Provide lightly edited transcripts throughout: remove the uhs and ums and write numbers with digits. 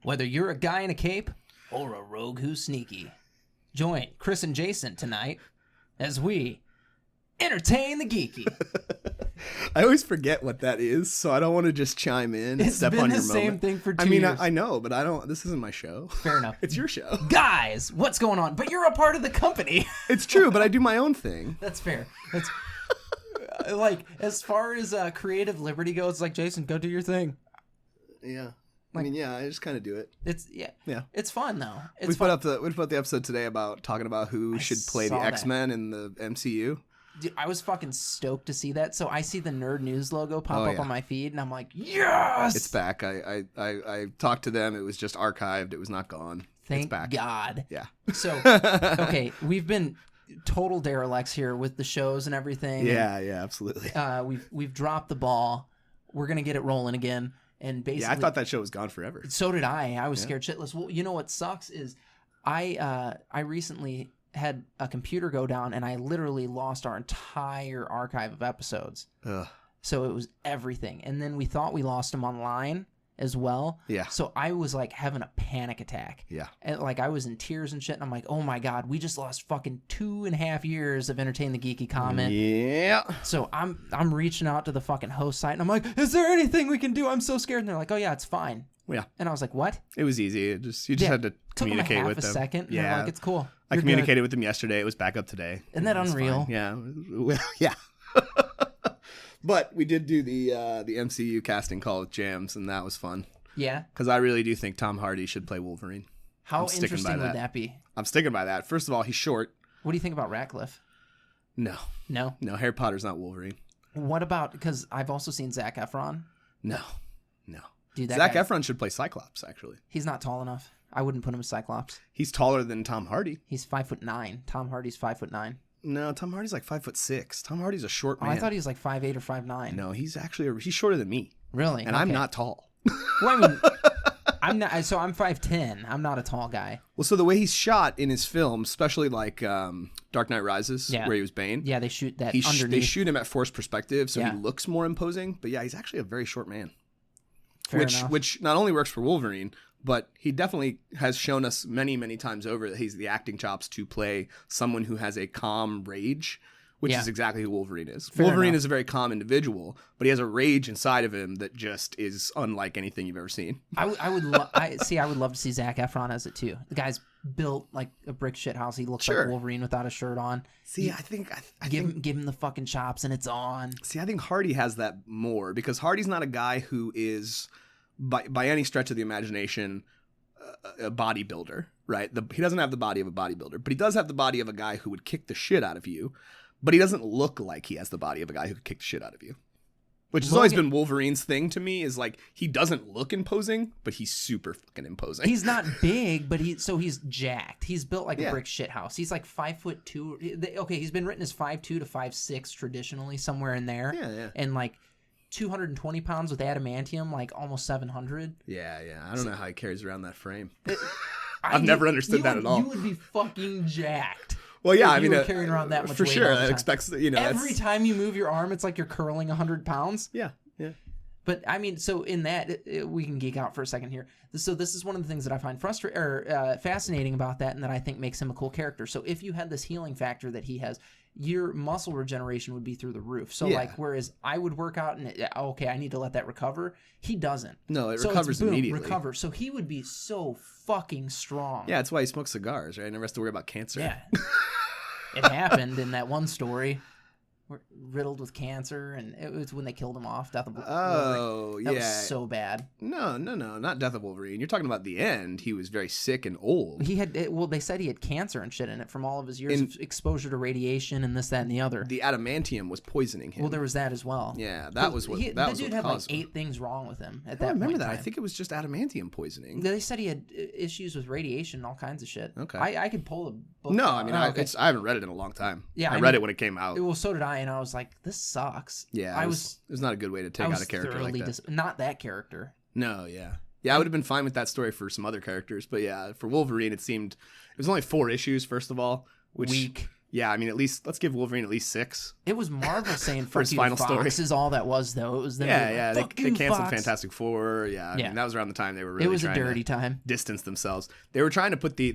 Whether you're a guy in a cape or a rogue who's sneaky, join Chris and Jason tonight as we entertain the geeky. I always forget what that is, so I don't want to just chime in and step on your moment. It's been the same thing for 2 years. years. I know, but I don't. This isn't my show. Fair enough. It's your show. Guys, what's going on? But you're a part of the company. It's true, but I do my own thing. That's fair. That's like, as far as creative liberty goes, like, Jason, go do your thing. Yeah. Like, I just kind of do it. Yeah. It's fun though. We put up the episode today about talking about who should play the X-Men in the MCU. Dude, I was fucking stoked to see that. So I see the Nerd News logo pop up on my feed, and I'm like, yes! It's back. I talked to them. It was just archived. It was not gone. Thank it's back. God. Yeah. So, okay, we've been total derelicts here with the shows and everything. Yeah, absolutely. We've dropped the ball. We're gonna get it rolling again. And basically, I thought that show was gone forever. So did I. I was scared shitless. Well, you know what sucks is I recently had a computer go down and I literally lost our entire archive of episodes. Ugh. So it was everything. And then we thought we lost them online as well. Yeah. So I was like having a panic attack. Yeah. And like I was in tears and shit. And I'm like, oh my God, we just lost fucking 2.5 years of Entertain the Geeky comment. Yeah. So I'm reaching out to the fucking host site and I'm like, is there anything we can do? I'm so scared. And they're like, oh yeah, it's fine. Yeah. And I was like, what? It was easy. You just had to communicate with them. Took them a half a second. And yeah. they're like, it's cool. I communicated with them yesterday. It was back up today. Isn't that unreal? Fine. Yeah. Yeah. But we did do the MCU casting call with Jams, and that was fun. Yeah. Because I really do think Tom Hardy should play Wolverine. How interesting would that be? I'm sticking by that. First of all, he's short. What do you think about Ratcliffe? No. Harry Potter's not Wolverine. What about, because I've also seen Zac Efron. No. Dude, Zac Efron should play Cyclops, actually. He's not tall enough. I wouldn't put him as Cyclops. He's taller than Tom Hardy. He's 5'9". Tom Hardy's 5'9". No, Tom Hardy's like 5'6". Tom Hardy's a short man. I thought he was like 5'8" or 5'9". No, he's shorter than me. Really? And I'm not tall. Well, I mean, I'm not. So I'm 5'10". I'm not a tall guy. Well, so the way he's shot in his films, especially like Dark Knight Rises, where he was Bane. Yeah, they shoot that underneath. They shoot him at forced perspective, so he looks more imposing. But yeah, he's actually a very short man. Fair enough. Which not only works for Wolverine, but he definitely has shown us many, many times over that he's the acting chops to play someone who has a calm rage, which is exactly who Wolverine is. Wolverine is a very calm individual, but he has a rage inside of him that just is unlike anything you've ever seen. I would love to see Zac Efron as it too. The guy's built like a brick shit house. He looks like Wolverine without a shirt on. See, I think give him the fucking chops and it's on. See, I think Hardy has that more because Hardy's not a guy who is by any stretch of the imagination a bodybuilder, right? He doesn't have the body of a bodybuilder, but he does have the body of a guy who would kick the shit out of you. But he doesn't look like he has the body of a guy who could kick the shit out of you. Which has always been Wolverine's thing to me, is like, he doesn't look imposing, but he's super fucking imposing. He's not big, but he's jacked. He's built like a brick shit house. He's like 5'2". Okay, he's been written as 5'2" to 5'6" traditionally, somewhere in there. Yeah. And like 220 pounds with adamantium, like almost 700. Yeah. I don't know how he carries around that frame. I've never understood that at all. You would be fucking jacked. Well, yeah, I mean, carrying around that much for weight sure. all the That time. expects every time you move your arm, it's like you're curling 100 pounds. Yeah. But I mean, so in that, we can geek out for a second here. So this is one of the things that I find fascinating about that, and that I think makes him a cool character. So if you had this healing factor that he has, your muscle regeneration would be through the roof. So like, whereas I would work out and I need to let that recover. He doesn't. No, it recovers immediately. Recover. So he would be so fucking strong. Yeah, that's why he smokes cigars, right? Never has to worry about cancer. Yeah. It happened in that one story. Riddled with cancer, and it was when they killed him off. Death of Wolverine. Oh, yeah. That was so bad. No, not Death of Wolverine. You're talking about the end. He was very sick and old. He had, they said he had cancer and shit in it from all of his years of exposure to radiation and this, that, and the other. The adamantium was poisoning him. Well, there was that as well. Yeah, that was what the dude had like 8 things wrong with him at that point. I remember that. I think it was just adamantium poisoning. They said he had issues with radiation and all kinds of shit. Okay. I could pull the book. No, I mean, I haven't read it in a long time. Yeah, I read it when it came out. Well, so did I, and I was like, this sucks. Yeah, it was not a good way to take out a character like that. Not that character. No, yeah. Yeah, I would have been fine with that story for some other characters, but yeah, for Wolverine, it was only 4 issues, first of all. Which, weak. Yeah, I mean, at least let's give Wolverine at least 6. It was Marvel saying For his "fuck you, final Fox" story. is all that was, though. It was them being like, Yeah. "Fuck They you, canceled Fox." Fantastic Four. Yeah, I mean, that was around the time they were really It was a trying dirty to time. distance themselves. They were trying to make the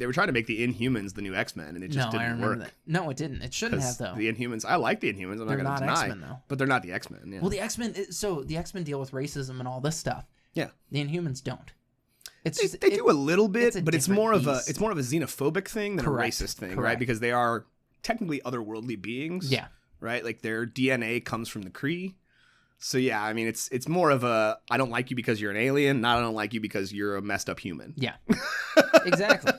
Inhumans the new X-Men, and it just No, I didn't remember work. that. No, it didn't. It shouldn't have, though. The Inhumans, I like the Inhumans. I'm They're not not going to deny, X-Men, though. but they're not the X-Men. Yeah. Well, the X-Men. So the X-Men deal with racism and all this stuff. Yeah. The Inhumans don't. They do a little bit, it's a but it's different more of beast. a xenophobic thing than Correct. a racist thing, Correct. right? Because they are technically otherworldly beings. Yeah. Right? Like their DNA comes from the Kree. So yeah, I mean it's more of a I don't like you because you're an alien, not I don't like you because you're a messed up human. Yeah. Exactly.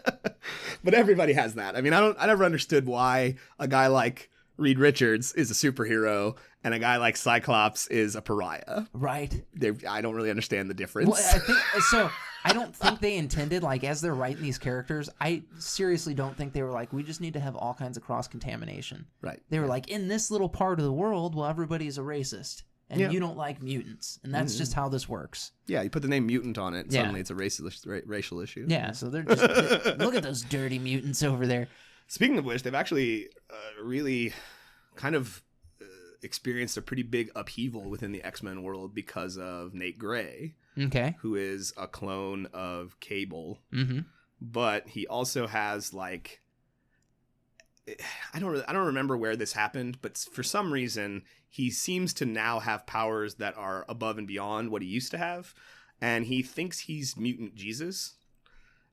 But everybody has that. I mean, I never understood why a guy like Reed Richards is a superhero and a guy like Cyclops is a pariah. Right. I don't really understand the difference. Well, I think so. I don't think they intended, like, as they're writing these characters, I seriously don't think they were like, we just need to have all kinds of cross-contamination. Right. They were like, in this little part of the world, well, everybody's a racist, and you don't like mutants, and that's just how this works. Yeah, you put the name mutant on it, and Yeah. suddenly it's a racial issue. Yeah, so they're just, look at those dirty mutants over there. Speaking of which, they've actually really kind of experienced a pretty big upheaval within the X-Men world because of Nate Gray. Okay. Who is a clone of Cable, Mm-hmm. but he also has like I don't remember where this happened, but for some reason he seems to now have powers that are above and beyond what he used to have, and he thinks he's mutant Jesus.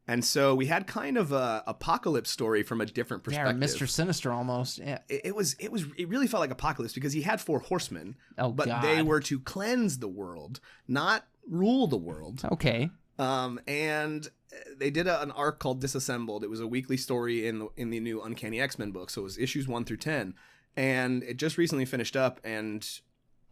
And so we had kind of a apocalypse story from a different perspective. Yeah, Mr. Sinister almost. Yeah. It really felt like apocalypse because he had 4 horsemen, but God. they were to cleanse the world, not rule the world. Okay. And they did an arc called Disassembled. It was a weekly story in the new Uncanny X-Men book, so it was issues 1 through 10, and it just recently finished up. And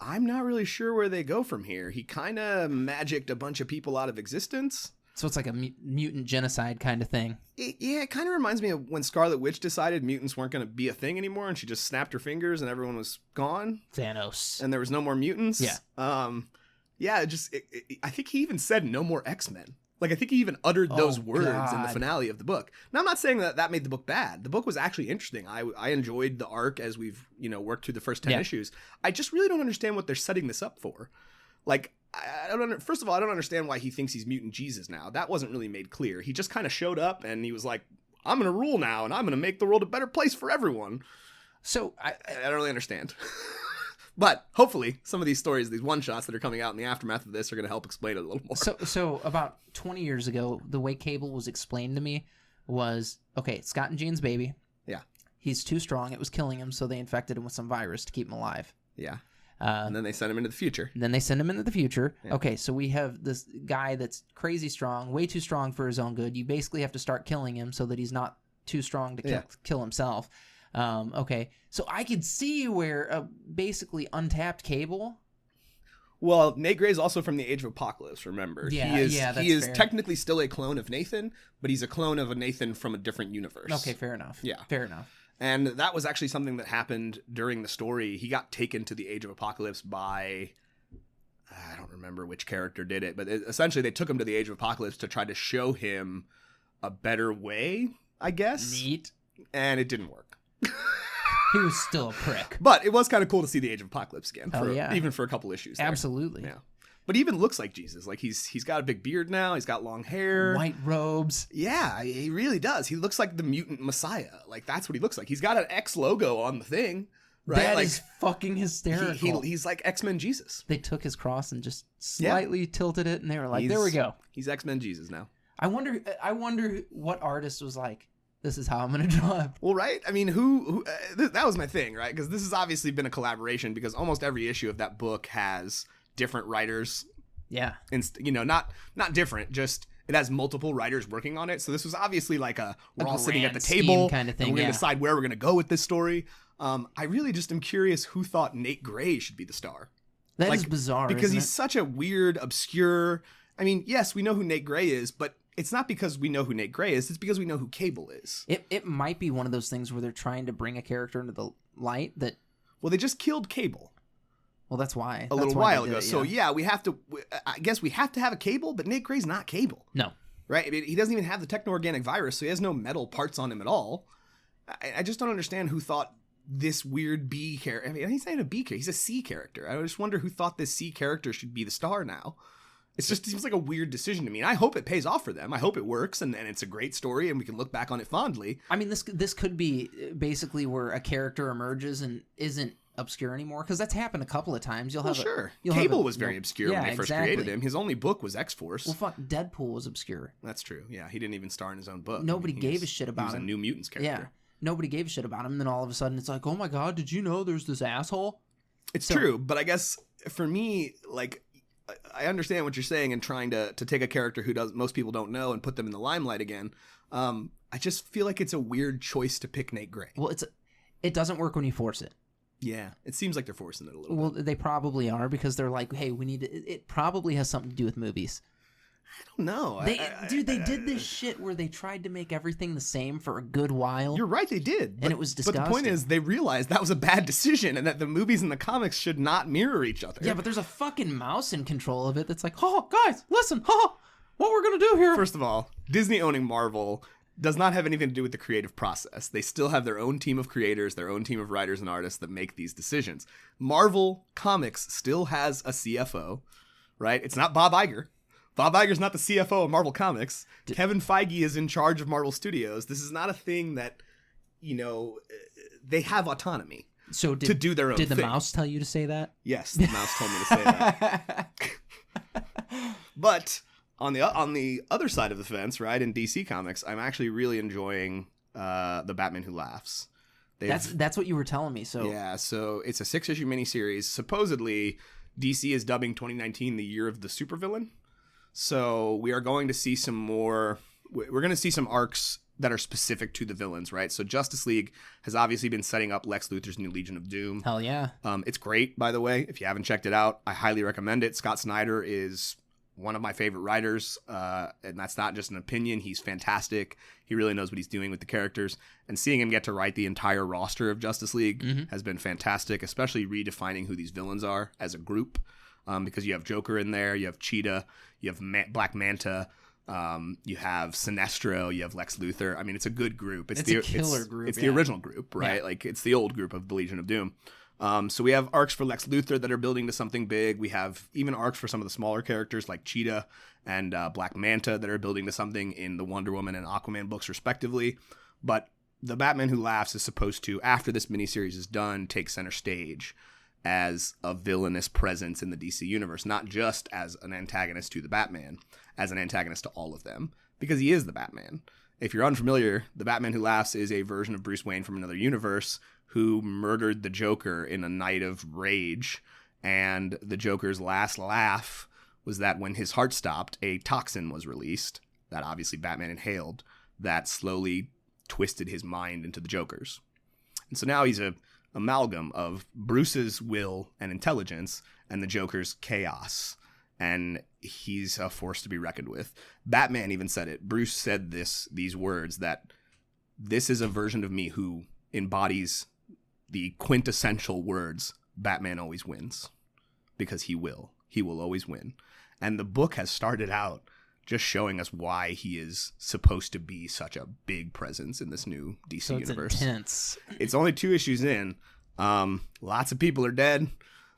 I'm not really sure where they go from here. He kind of magicked a bunch of people out of existence. So it's like a mutant genocide kind of thing. It kind of reminds me of when Scarlet Witch decided mutants weren't going to be a thing anymore, and she just snapped her fingers and everyone was gone. Thanos. And there was no more mutants. Yeah. Yeah, I think he even said no more X-Men. Like, I think he even uttered those words in the finale of the book. Now, I'm not saying that made the book bad. The book was actually interesting. I enjoyed the arc as we've, worked through the first 10 issues. I just really don't understand what they're setting this up for. Like, first of all, I don't understand why he thinks he's mutant Jesus now. That wasn't really made clear. He just kind of showed up and he was like, I'm going to rule now and I'm going to make the world a better place for everyone. So I don't really understand. But hopefully some of these stories, these one-shots that are coming out in the aftermath of this are going to help explain it a little more. So about 20 years ago, the way Cable was explained to me was, okay, Scott and Jean's baby. Yeah. He's too strong. It was killing him, so they infected him with some virus to keep him alive. Yeah. And then they send him into the future. Then they send him into the future. Yeah. Okay, so we have this guy that's crazy strong, way too strong for his own good. You basically have to start killing him so that he's not too strong to kill himself. Okay, so I could see where basically untapped Cable. Well, Nate Gray is also from the Age of Apocalypse, remember? Yeah, he is fair. technically still a clone of Nathan, but he's a clone of a Nathan from a different universe. Okay, fair enough. Yeah. Fair enough. And that was actually something that happened during the story. He got taken to the Age of Apocalypse by, I don't remember which character did it, but essentially they took him to the Age of Apocalypse to try to show him a better way, I guess. Neat. And it didn't work. He was still a prick. But it was kind of cool to see the Age of Apocalypse again, yeah. even for a couple issues. There. Absolutely. Yeah. But he even looks like Jesus. Like he's got a big beard now. He's got long hair. White robes. Yeah, he really does. He looks like the mutant messiah. Like that's what he looks like. He's got an X logo on the thing. Right? That like, is fucking hysterical. He's like X-Men Jesus. They took his cross and just slightly tilted it, and they were like, there we go. He's X-Men Jesus now. I wonder what artist was like, this is how I'm going to draw it. Well, right? I mean, who that was my thing, right? Because this has obviously been a collaboration because almost every issue of that book has different writers. Yeah. Not different, just it has multiple writers working on it. So this was obviously like we're all sitting at the grand table scheme kind of thing, and we're going yeah. to decide where we're going to go with this story. I really just am curious who thought Nate Gray should be the star. That is bizarre, because isn't he's it? such a weird, obscure. I mean, yes, we know who Nate Gray is, but it's not because we know who Nate Gray is. It's because we know who Cable is. It might be one of those things where they're trying to bring a character into the light that. Well, they just killed Cable. Well, that's why. A little while ago. So yeah, we have to. I guess we have to have a Cable, but Nate Gray's not Cable. No. Right? I mean, he doesn't even have the techno-organic virus, so he has no metal parts on him at all. I just don't understand who thought this weird B character. I mean, he's not even a B character. He's a C character. I just wonder who thought this C character should be the star now. It seems like a weird decision to me. And I hope it pays off for them. I hope it works and it's a great story and we can look back on it fondly. I mean, this could be basically where a character emerges and isn't obscure anymore, because that's happened a couple of times. Cable was very obscure when they first created him. His only book was X-Force. Well, fuck, Deadpool was obscure. That's true. Yeah, he didn't even star in his own book. Nobody gave a shit about him. He was a New Mutants character. Yeah, nobody gave a shit about him. And then all of a sudden, it's like, oh my god, did you know there's this asshole? It's true, but I guess for me, like, I understand what you're saying and trying to take a character who most people don't know and put them in the limelight again. I just feel like it's a weird choice to pick Nate Gray. Well, it doesn't work when you force it. Yeah, it seems like they're forcing it a little bit. Well, they probably are, because they're like, hey, we need to... It probably has something to do with movies. I don't know. They did this shit where they tried to make everything the same for a good while. You're right, they did. And it was disgusting. But the point is, they realized that was a bad decision and that the movies and the comics should not mirror each other. Yeah, but there's a fucking mouse in control of it that's like, oh, guys, listen, what we're going to do here. First of all, Disney owning Marvel does not have anything to do with the creative process. They still have their own team of creators, their own team of writers and artists that make these decisions. Marvel Comics still has a CFO, right? It's not Bob Iger. Bob Iger's not the CFO of Marvel Comics. Kevin Feige is in charge of Marvel Studios. This is not a thing that, they have autonomy to do their own thing. Did the mouse tell you to say that? Yes, the mouse told me to say that. But on the other side of the fence, right, in DC Comics, I'm actually really enjoying The Batman Who Laughs. That's what you were telling me. So yeah, so it's a 6-issue miniseries. Supposedly, DC is dubbing 2019 the year of the supervillain. So we are going to see some more. We're going to see some arcs that are specific to the villains, right? So Justice League has obviously been setting up Lex Luthor's new Legion of Doom. Hell yeah. It's great, by the way. If you haven't checked it out, I highly recommend it. Scott Snyder is one of my favorite writers, and that's not just an opinion. He's fantastic. He really knows what he's doing with the characters. And seeing him get to write the entire roster of Justice League has been fantastic, especially redefining who these villains are as a group. Because you have Joker in there, you have Cheetah, you have Black Manta, you have Sinestro, you have Lex Luthor. I mean, it's a good group. It's a killer group. It's the original group, right? Yeah. Like, it's the old group of the Legion of Doom. So we have arcs for Lex Luthor that are building to something big. We have even arcs for some of the smaller characters like Cheetah and Black Manta that are building to something in the Wonder Woman and Aquaman books, respectively. But The Batman Who Laughs is supposed to, after this miniseries is done, take center stage as a villainous presence in the DC universe, not just as an antagonist to the Batman, as an antagonist to all of them, because he is the Batman. If you're unfamiliar, the Batman Who Laughs is a version of Bruce Wayne from another universe who murdered the Joker in a night of rage, and the Joker's last laugh was that when his heart stopped, a toxin was released that obviously Batman inhaled that slowly twisted his mind into the Joker's. And so now he's a amalgam of Bruce's will and intelligence and the Joker's chaos, and he's a force to be reckoned with. Batman even said it. Bruce said these words, that this is a version of me who embodies the quintessential words, Batman always wins, because he will always win. And the book has started out just showing us why he is supposed to be such a big presence in this new DC universe. It's intense. It's only 2 issues in. Lots of people are dead.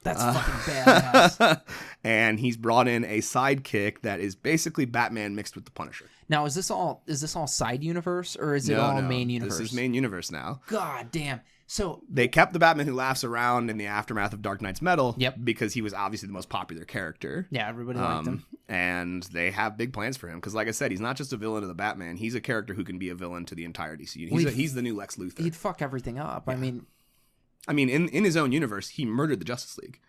That's fucking badass. And he's brought in a sidekick that is basically Batman mixed with the Punisher. Now, is this all side universe, or is it all main universe? This is main universe now. God damn. So they kept the Batman Who Laughs around in the aftermath of Dark Knight's Metal, yep, because he was obviously the most popular character. Yeah, everybody liked him. And they have big plans for him because, like I said, he's not just a villain of the Batman. He's a character who can be a villain to the entire DC. He's the new Lex Luthor. He'd fuck everything up. Yeah. I mean, in his own universe, he murdered the Justice League.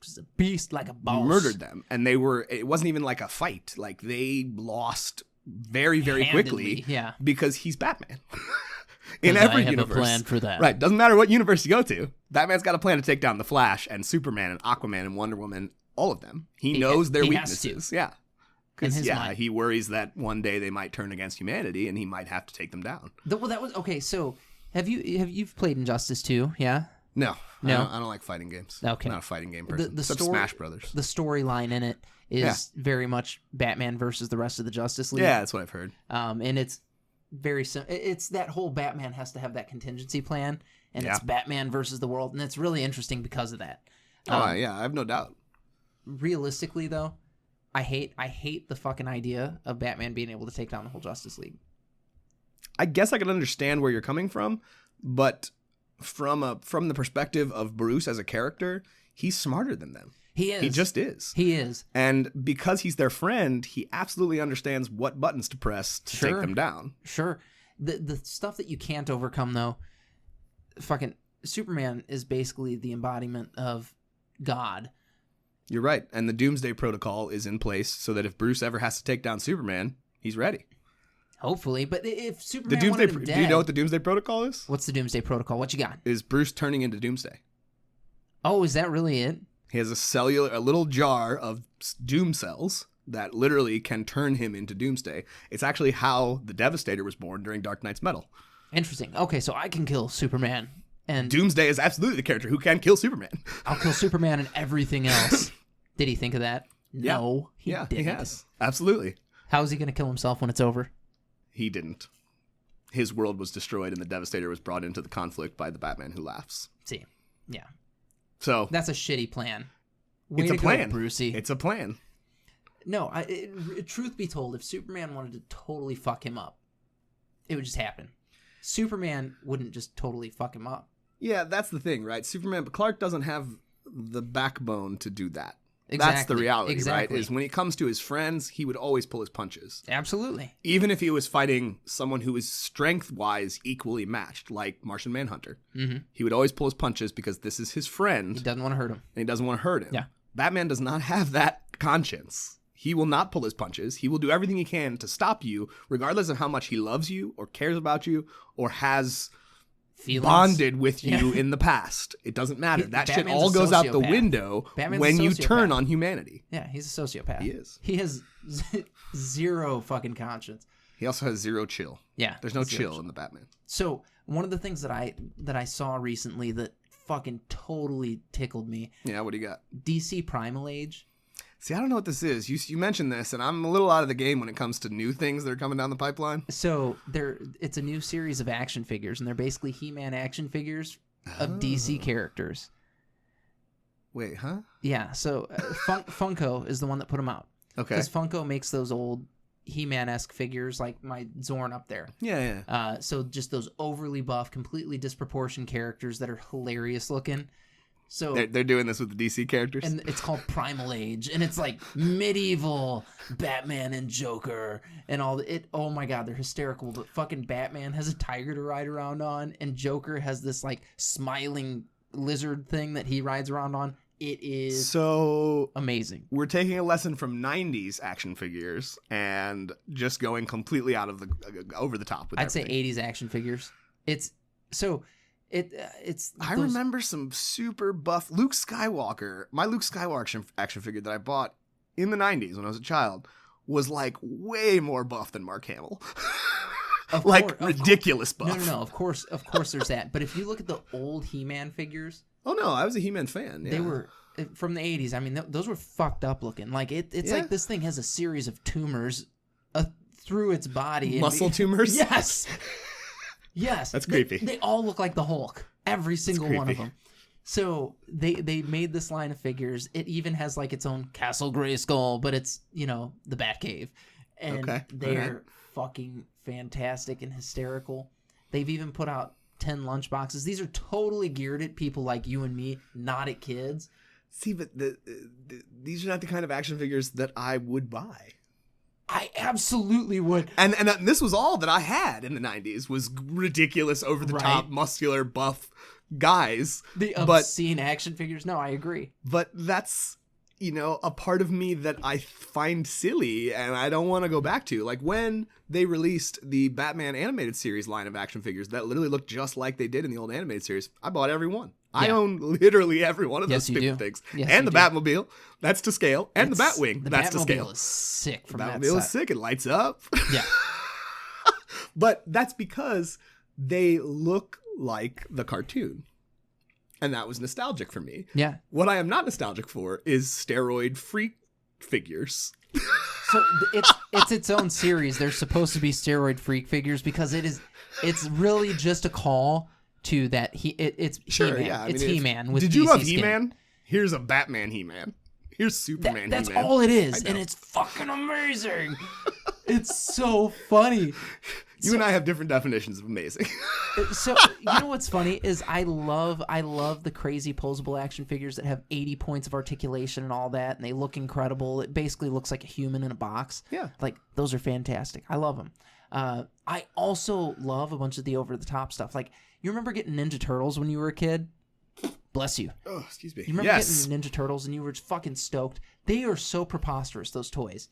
Just a beast like a boss. He murdered them, and it wasn't even like a fight. Like, they lost very, very quickly, yeah, because he's Batman. In every universe. I have a plan for that. Right. Doesn't matter what universe you go to. Batman's got a plan to take down the Flash and Superman and Aquaman and Wonder Woman, all of them. He knows their weaknesses. Yeah. Because, he worries that one day they might turn against humanity and he might have to take them down. Well, that was okay. So have you played Injustice 2? Yeah. No. I don't like fighting games. Okay. I'm not a fighting game person. Except Smash Brothers. The storyline in it is very much Batman versus the rest of the Justice League. Yeah, that's what I've heard. And very it's that whole Batman has to have that contingency plan, and it's Batman versus the world, and it's really interesting because of that. Yeah, I have no doubt. Realistically, though, I hate the fucking idea of Batman being able to take down the whole Justice League. I guess I can understand where you're coming from, but from the perspective of Bruce as a character, he's smarter than them. He is. He just is. He is. And because he's their friend, he absolutely understands what buttons to press to take them down. Sure. The stuff that you can't overcome, though, fucking Superman is basically the embodiment of God. You're right. And the Doomsday Protocol is in place so that if Bruce ever has to take down Superman, he's ready. Hopefully. But if Superman wanted him dead... Do you know what the Doomsday Protocol is? What's the Doomsday Protocol? What you got? Is Bruce turning into Doomsday. Oh, is that really it? He has a little jar of doom cells that literally can turn him into Doomsday. It's actually how the Devastator was born during Dark Knight's Metal. Interesting. Okay, so I can kill Superman. And Doomsday is absolutely the character who can kill Superman. I'll kill Superman and everything else. Did he think of that? No, he didn't. He has. Absolutely. How is he going to kill himself when it's over? He didn't. His world was destroyed and the Devastator was brought into the conflict by the Batman Who Laughs. See, yeah. So that's a shitty plan. It's a plan, Brucey. It's a plan. No, truth be told, if Superman wanted to totally fuck him up, it would just happen. Superman wouldn't just totally fuck him up. Yeah, that's the thing, right? But Clark doesn't have the backbone to do that. Exactly. That's the reality, right? Is when it comes to his friends, he would always pull his punches. Absolutely. Even if he was fighting someone who is strength-wise equally matched, like Martian Manhunter. Mm-hmm. He would always pull his punches because this is his friend. He doesn't want to hurt him. And he doesn't want to hurt him. Yeah. Batman does not have that conscience. He will not pull his punches. He will do everything he can to stop you, regardless of how much he loves you or cares about you or has... Feelings. Bonded with you in the past. It doesn't matter. That shit all goes out the window when you turn on humanity. Yeah, he's a sociopath. He is. He has zero fucking conscience. He also has zero chill. Yeah. There's no chill in the Batman. So, one of the things that I saw recently that fucking totally tickled me. Yeah, what do you got? DC Primal Age. See, I don't know what this is. You mentioned this, and I'm a little out of the game when it comes to new things that are coming down the pipeline. So it's a new series of action figures, and they're basically He-Man action figures of DC characters. Wait, huh? Yeah, so Funko is the one that put them out. Okay. Because Funko makes those old He-Man-esque figures like my Zorn up there. Yeah. So just those overly buff, completely disproportioned characters that are hilarious looking. So they're doing this with the DC characters, and it's called Primal Age, and it's like medieval Batman and Joker and all it. Oh my god, they're hysterical. But fucking Batman has a tiger to ride around on, and Joker has this like smiling lizard thing that he rides around on. It is so amazing. We're taking a lesson from 90s action figures and just going completely out of the over the top with everything. I'd say 80s action figures. It's so. I remember some super buff Luke Skywalker. My Luke Skywalker action figure that I bought in the 90s when I was a child was like way more buff than Mark Hamill. Ridiculous buff. No. Of course there's that. But if you look at the old He-Man figures. Oh no, I was a He-Man fan. Yeah. They were from the 80s. I mean, those were fucked up looking. Like it's like this thing has a series of tumors through its body. Muscle tumors? Yes. Yes. That's creepy. They all look like the Hulk. Every single one of them. So they made this line of figures. It even has like its own Castle Grayskull, but it's, the Batcave. And they're fucking fantastic and hysterical. They've even put out 10 lunchboxes. These are totally geared at people like you and me, not at kids. See, but these are not the kind of action figures that I would buy. I absolutely would. And this was all that I had in the 90s was ridiculous, over-the-top, muscular, buff guys. The obscene action figures. No, I agree. But that's, a part of me that I find silly and I don't want to go back to. Like when they released the Batman animated series line of action figures that literally looked just like they did in the old animated series, I bought every one. Yeah. I own literally every one of those stupid things. Yes, and the Batmobile, that's to scale. And the Batwing, that's to scale. The Batmobile is sick from that side. The Batmobile is sick. It lights up. Yeah. But that's because they look like the cartoon. And that was nostalgic for me. Yeah. What I am not nostalgic for is steroid freak figures. it's its own series. They're supposed to be steroid freak figures because it's really just a call to that it's Sure, He-Man. yeah. I It's mean, He-Man with Did DC you love skin. He-Man? Here's a Batman He-Man. Here's Superman That's He-Man. all it is, and it's fucking amazing. It's so funny. You and I have different definitions of amazing. So you know what's funny is I love the crazy posable action figures that have 80 points of articulation and all that, and they look incredible. It basically looks like a human in a box. Yeah. Like those are fantastic. I love them. I also love a bunch of the over the top stuff. Like you remember getting Ninja Turtles when you were a kid? Bless you. Oh, excuse me. You remember Yes. getting Ninja Turtles and you were just fucking stoked. They are so preposterous, those toys.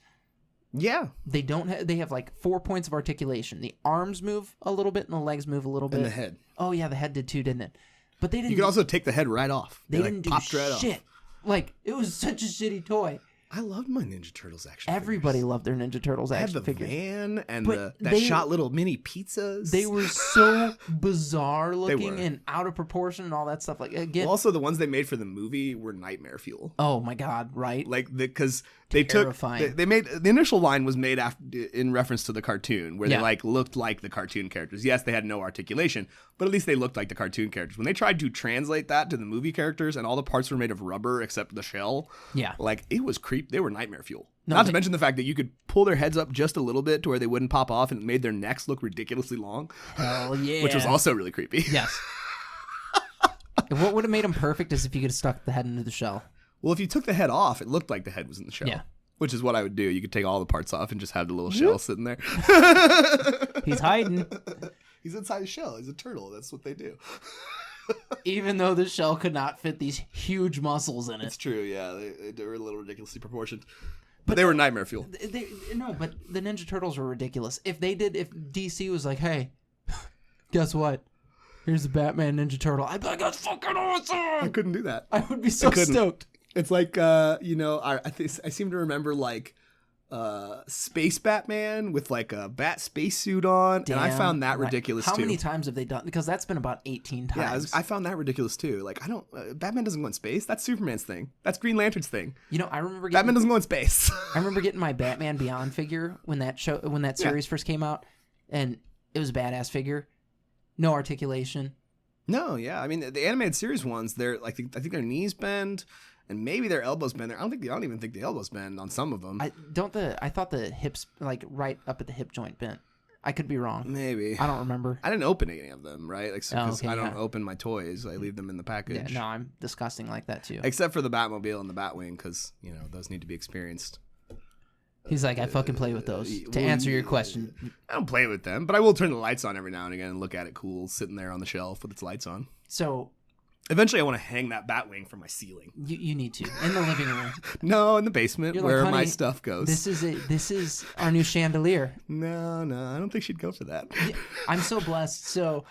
Yeah. They don't. They have like 4 points of articulation. The arms move a little bit and the legs move a little bit. And the head. Oh yeah, the head did too, didn't it? But they didn't. You could also take the head right off. They didn't do popped right off. shit. Like it was such a shitty toy. I loved my Ninja Turtles action Everybody figures. loved their Ninja Turtles I had action the figures. van and But that they- shot little mini pizzas. They were so bizarre looking were. and out of proportion and all that stuff. Like again, Well, also, the ones they made for the movie were nightmare fuel. oh my god, right? Like because they Terrifying. took they made the initial line was made after in reference to the cartoon where Yeah. they like looked like the cartoon characters. Yes, they had no articulation, but at least they looked like the cartoon characters. When they tried to translate that to the movie characters and all the parts were made of rubber except the shell, Yeah. like it was They were nightmare fuel. No, Not to mention the fact that you could pull their heads up just a little bit to where they wouldn't pop off, and it made their necks look ridiculously long, Hell yeah. which was also really creepy. yes. What would have made them perfect is if you could have stuck the head into the shell. Well, if you took the head off, it looked like the head was in the shell. Yeah. Which is what I would do. You could take all the parts off and just have the little shell sitting there. He's hiding, He's inside the shell. He's a turtle. That's what they do. even though the shell could not fit these huge muscles in it. It's true, yeah. They were a little ridiculously proportioned. But they were nightmare fuel. No, but the Ninja Turtles were ridiculous. If DC was like, hey, guess what? Here's the Batman Ninja Turtle. I'd be like, that's fucking I awesome. couldn't do that. I would be so couldn't. stoked. It's like, I seem to remember, like, Space Batman with, like, a bat spacesuit on. And I found that right. ridiculous, How too. many times have they done? Because that's been about 18 times. Yeah, I found that ridiculous, too. Like, Batman doesn't go in space. That's Superman's thing. That's Green Lantern's thing. You know, I remember Batman doesn't go in space. I remember getting my Batman Beyond figure when that series first came out, and it was a badass figure. No articulation. No, yeah. I mean, the animated series ones, they're like, I think their knees bend, and maybe their elbows bend. I don't even think the elbows bend on some of them. I thought the hips, like right up at the hip joint, bent. I could be wrong. Maybe. I don't remember. I didn't open any of them, right? Like, because okay, I don't yeah. open my toys. I leave them in the package. Yeah, no, I'm disgusting like that too. Except for the Batmobile and the Batwing, because, those need to be experienced. He's like, I fucking play with those. To answer your question, I don't play with them, but I will turn the lights on every now and again and look at it cool, sitting there on the shelf with its lights on. so Eventually, I want to hang that Batwing from my ceiling. you need to in the living room. No, in the basement You're like, where my "Honey, stuff goes. This is our new chandelier. No, I don't think she'd go for that. I'm so blessed. So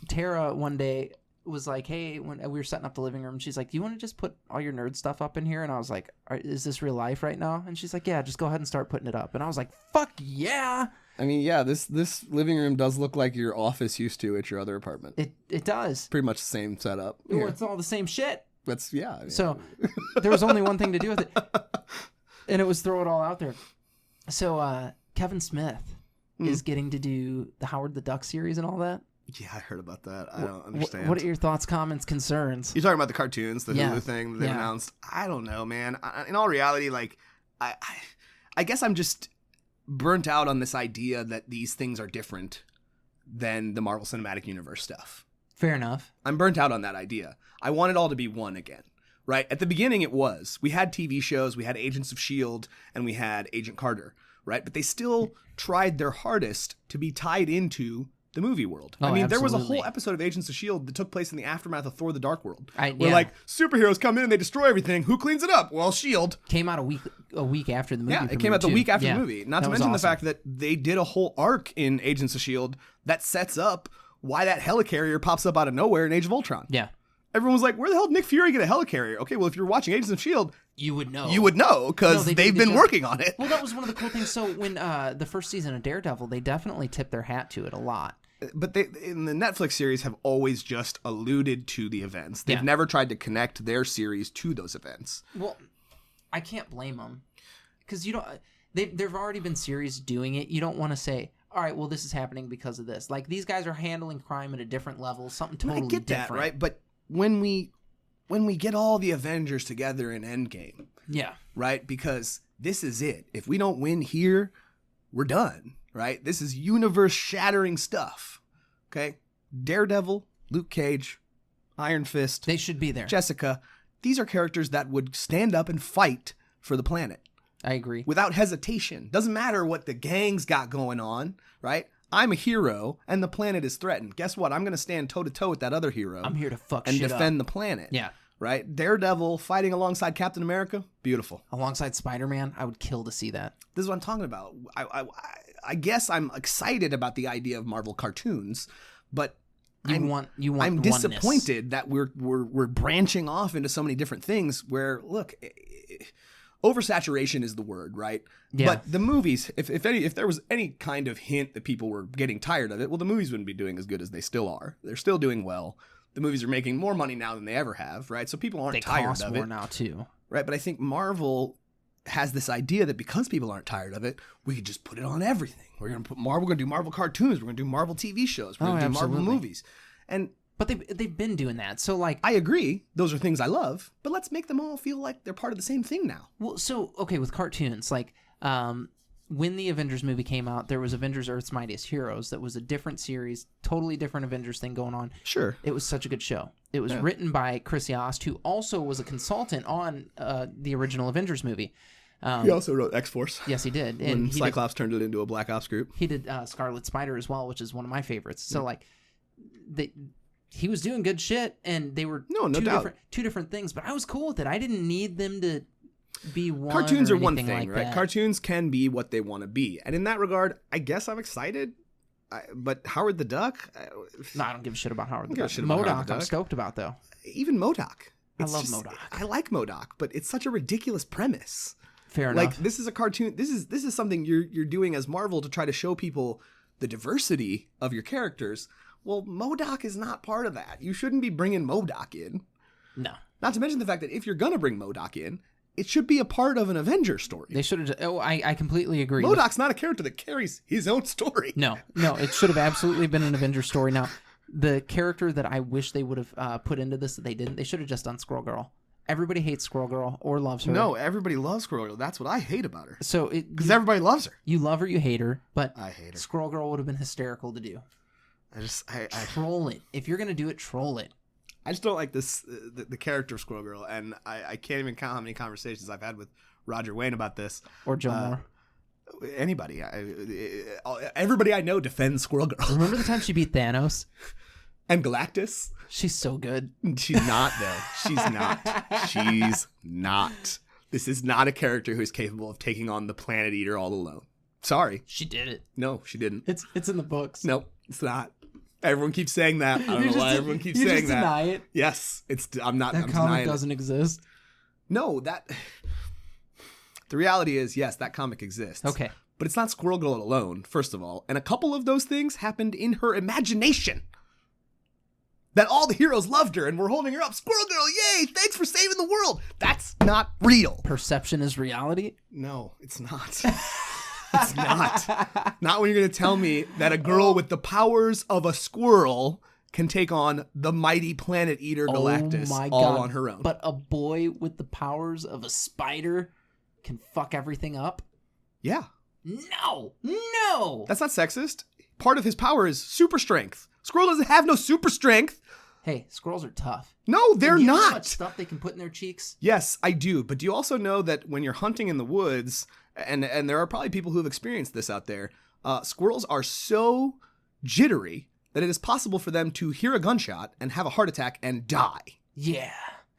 Tara one day was like, hey, when we were setting up the living room, she's like, do you want to just put all your nerd stuff up in here? And I was like, is this real life right now? And she's like, yeah, just go ahead and start putting it up. And I was like, fuck yeah. I mean, yeah, this living room does look like your office used to at your other apartment. It does. Pretty much the same setup. Well, it's all the same shit. That's, yeah. So there was only one thing to do with it, and it was throw it all out there. So Kevin Smith is getting to do the Howard the Duck series and all that. Yeah, I heard about that. I don't understand. What are your thoughts, comments, concerns? You're talking about the cartoons, the Yeah. Hulu thing that they Yeah. announced? I don't know, man. In all reality, like, I guess I'm just burnt out on this idea that these things are different than the Marvel Cinematic Universe stuff. Fair enough. I'm burnt out on that idea. I want it all to be one again, right? At the beginning, it was. We had TV shows, we had Agents of S.H.I.E.L.D., and we had Agent Carter, right? But they still tried their hardest to be tied into the movie world. Oh, I mean, there was a absolutely. whole episode of Agents of S.H.I.E.L.D. that took place in the aftermath of Thor the Dark World. Where, yeah. like, superheroes come in and they destroy everything. Who cleans it up? Well, S.H.I.E.L.D. Came out a week after the movie. Yeah, it came out the week after Yeah. the movie. Not That to was mention the awesome. fact that they did a whole arc in Agents of S.H.I.E.L.D. that sets up why that helicarrier pops up out of nowhere in Age of Ultron. Yeah. Everyone was like, where the hell did Nick Fury get a helicarrier? Okay, well, if you're watching Agents of S.H.I.E.L.D., You would know. you would know, because No, they've they been just- working on it. Well, that was one of the cool things. So when the first season of Daredevil, they definitely tipped their hat to it a lot. But they, in the Netflix series, have always just alluded to the events. They've Yeah. never tried to connect their series to those events. Well, I can't blame them because you don't. There've already been series doing it. You don't want to say, all right, well, this is happening because of this. Like, these guys are handling crime at a different level, something totally I get different. that, right? But when we get all the Avengers together in Endgame, Yeah. right? Because this is it. If we don't win here, we're done, right? This is universe-shattering stuff, okay? Daredevil, Luke Cage, Iron Fist, They should be there. Jessica. These are characters that would stand up and fight for the planet. I agree. Without hesitation. Doesn't matter what the gang's got going on, right? I'm a hero and the planet is threatened. Guess what? I'm going to stand toe-to-toe with that other hero. I'm here to fuck and shit defend up. the planet. Yeah. Right? Daredevil fighting alongside Captain America. Beautiful. Alongside Spider-Man, I would kill to see that. This is what I'm talking about. I guess I'm excited about the idea of Marvel cartoons, but You want I'm oneness. disappointed that we're branching off into so many different things where, look, oversaturation is the word, right? Yeah. But the movies, if there was any kind of hint that people were getting tired of it, well, the movies wouldn't be doing as good as they still are. They're still doing well. The movies are making more money now than they ever have, right? So people aren't They tired cost of more it, now too. right? But I think Marvel has this idea that because people aren't tired of it, we could just put it on everything. We're going to do Marvel cartoons. We're going to do Marvel TV shows. We're going to do Marvel movies. And But they've been doing that. So like, I agree. Those are things I love, but let's make them all feel like they're part of the same thing now. well, so okay, with cartoons, like when the Avengers movie came out, there was Avengers Earth's Mightiest Heroes. That was a different series, totally different Avengers thing going on. Sure. It was such a good show. It was written by Chris Yost, who also was a consultant on the original Avengers movie. He also wrote X-Force. Yes, he did. When And Cyclops turned it into a Black Ops group. he did Scarlet Spider as well, which is one of my favorites. So like, he was doing good shit, and they were No doubt. two different things. But I was cool with it. I didn't need them to be one. Cartoons or are one anything thing, like right? that. Cartoons can be what they want to be. And in that regard, I guess I'm excited. But Howard the Duck? No, I don't give a shit about Howard the give a Duck. shit about Howard MODOK, the I'm Duck. stoked about though. Even MODOK. I love MODOK. I like MODOK, but it's such a ridiculous premise. Fair Like, enough. this is a cartoon. This is something you're doing as Marvel to try to show people the diversity of your characters. Well, MODOK is not part of that. You shouldn't be bringing MODOK in. No, Not to mention the fact that if you're going to bring MODOK in, it should be a part of an Avenger story. they should have. Oh, I completely agree. MODOK's not a character that carries his own story. No, it should have absolutely been an Avengers story. Now, the character that I wish they would have put into this that they didn't, they should have just done Squirrel Girl. Everybody hates Squirrel Girl or loves her. No, everybody loves Squirrel Girl. That's what I hate about her. So Because everybody loves her. you love her, you hate her, but I hate her. Squirrel Girl would have been hysterical to do. I Troll it. If you're gonna do it, troll it. just don't like this the character of Squirrel Girl, and I can't even count how many conversations I've had with Roger Wayne about this. Or Joe Moore. Anybody, everybody I know defends Squirrel Girl. Remember the time she beat Thanos? And Galactus. She's so good. She's not though. She's not. She's not. This is not a character who is capable of taking on the Planet Eater all alone. Sorry. She did it. No, she didn't. It's in the books. Nope, it's not. Everyone keeps saying that. I don't know why everyone keeps you saying just that. deny it. Yes, it's. I'm not. That I'm comic denying doesn't exist. it. No, that. The reality is, yes, that comic exists. Okay. But it's not Squirrel Girl alone, first of all. And a couple of those things happened in her imagination. That all the heroes loved her and were holding her up. Squirrel Girl, yay! Thanks for saving the world. That's not real. Perception is reality. No, it's not. It's not. Not when you're going to tell me that a girl with the powers of a squirrel can take on the mighty Planet Eater Galactus all on her own. But a boy with the powers of a spider can fuck everything up? Yeah. No. That's not sexist. Part of his power is super strength. Squirrel doesn't have no super strength. Hey, squirrels are tough. No, they're You know how not. much stuff they can put in their cheeks? Yes, I do. But do you also know that when you're hunting in the woods, and there are probably people who have experienced this out there, squirrels are so jittery that it is possible for them to hear a gunshot and have a heart attack and die. Yeah.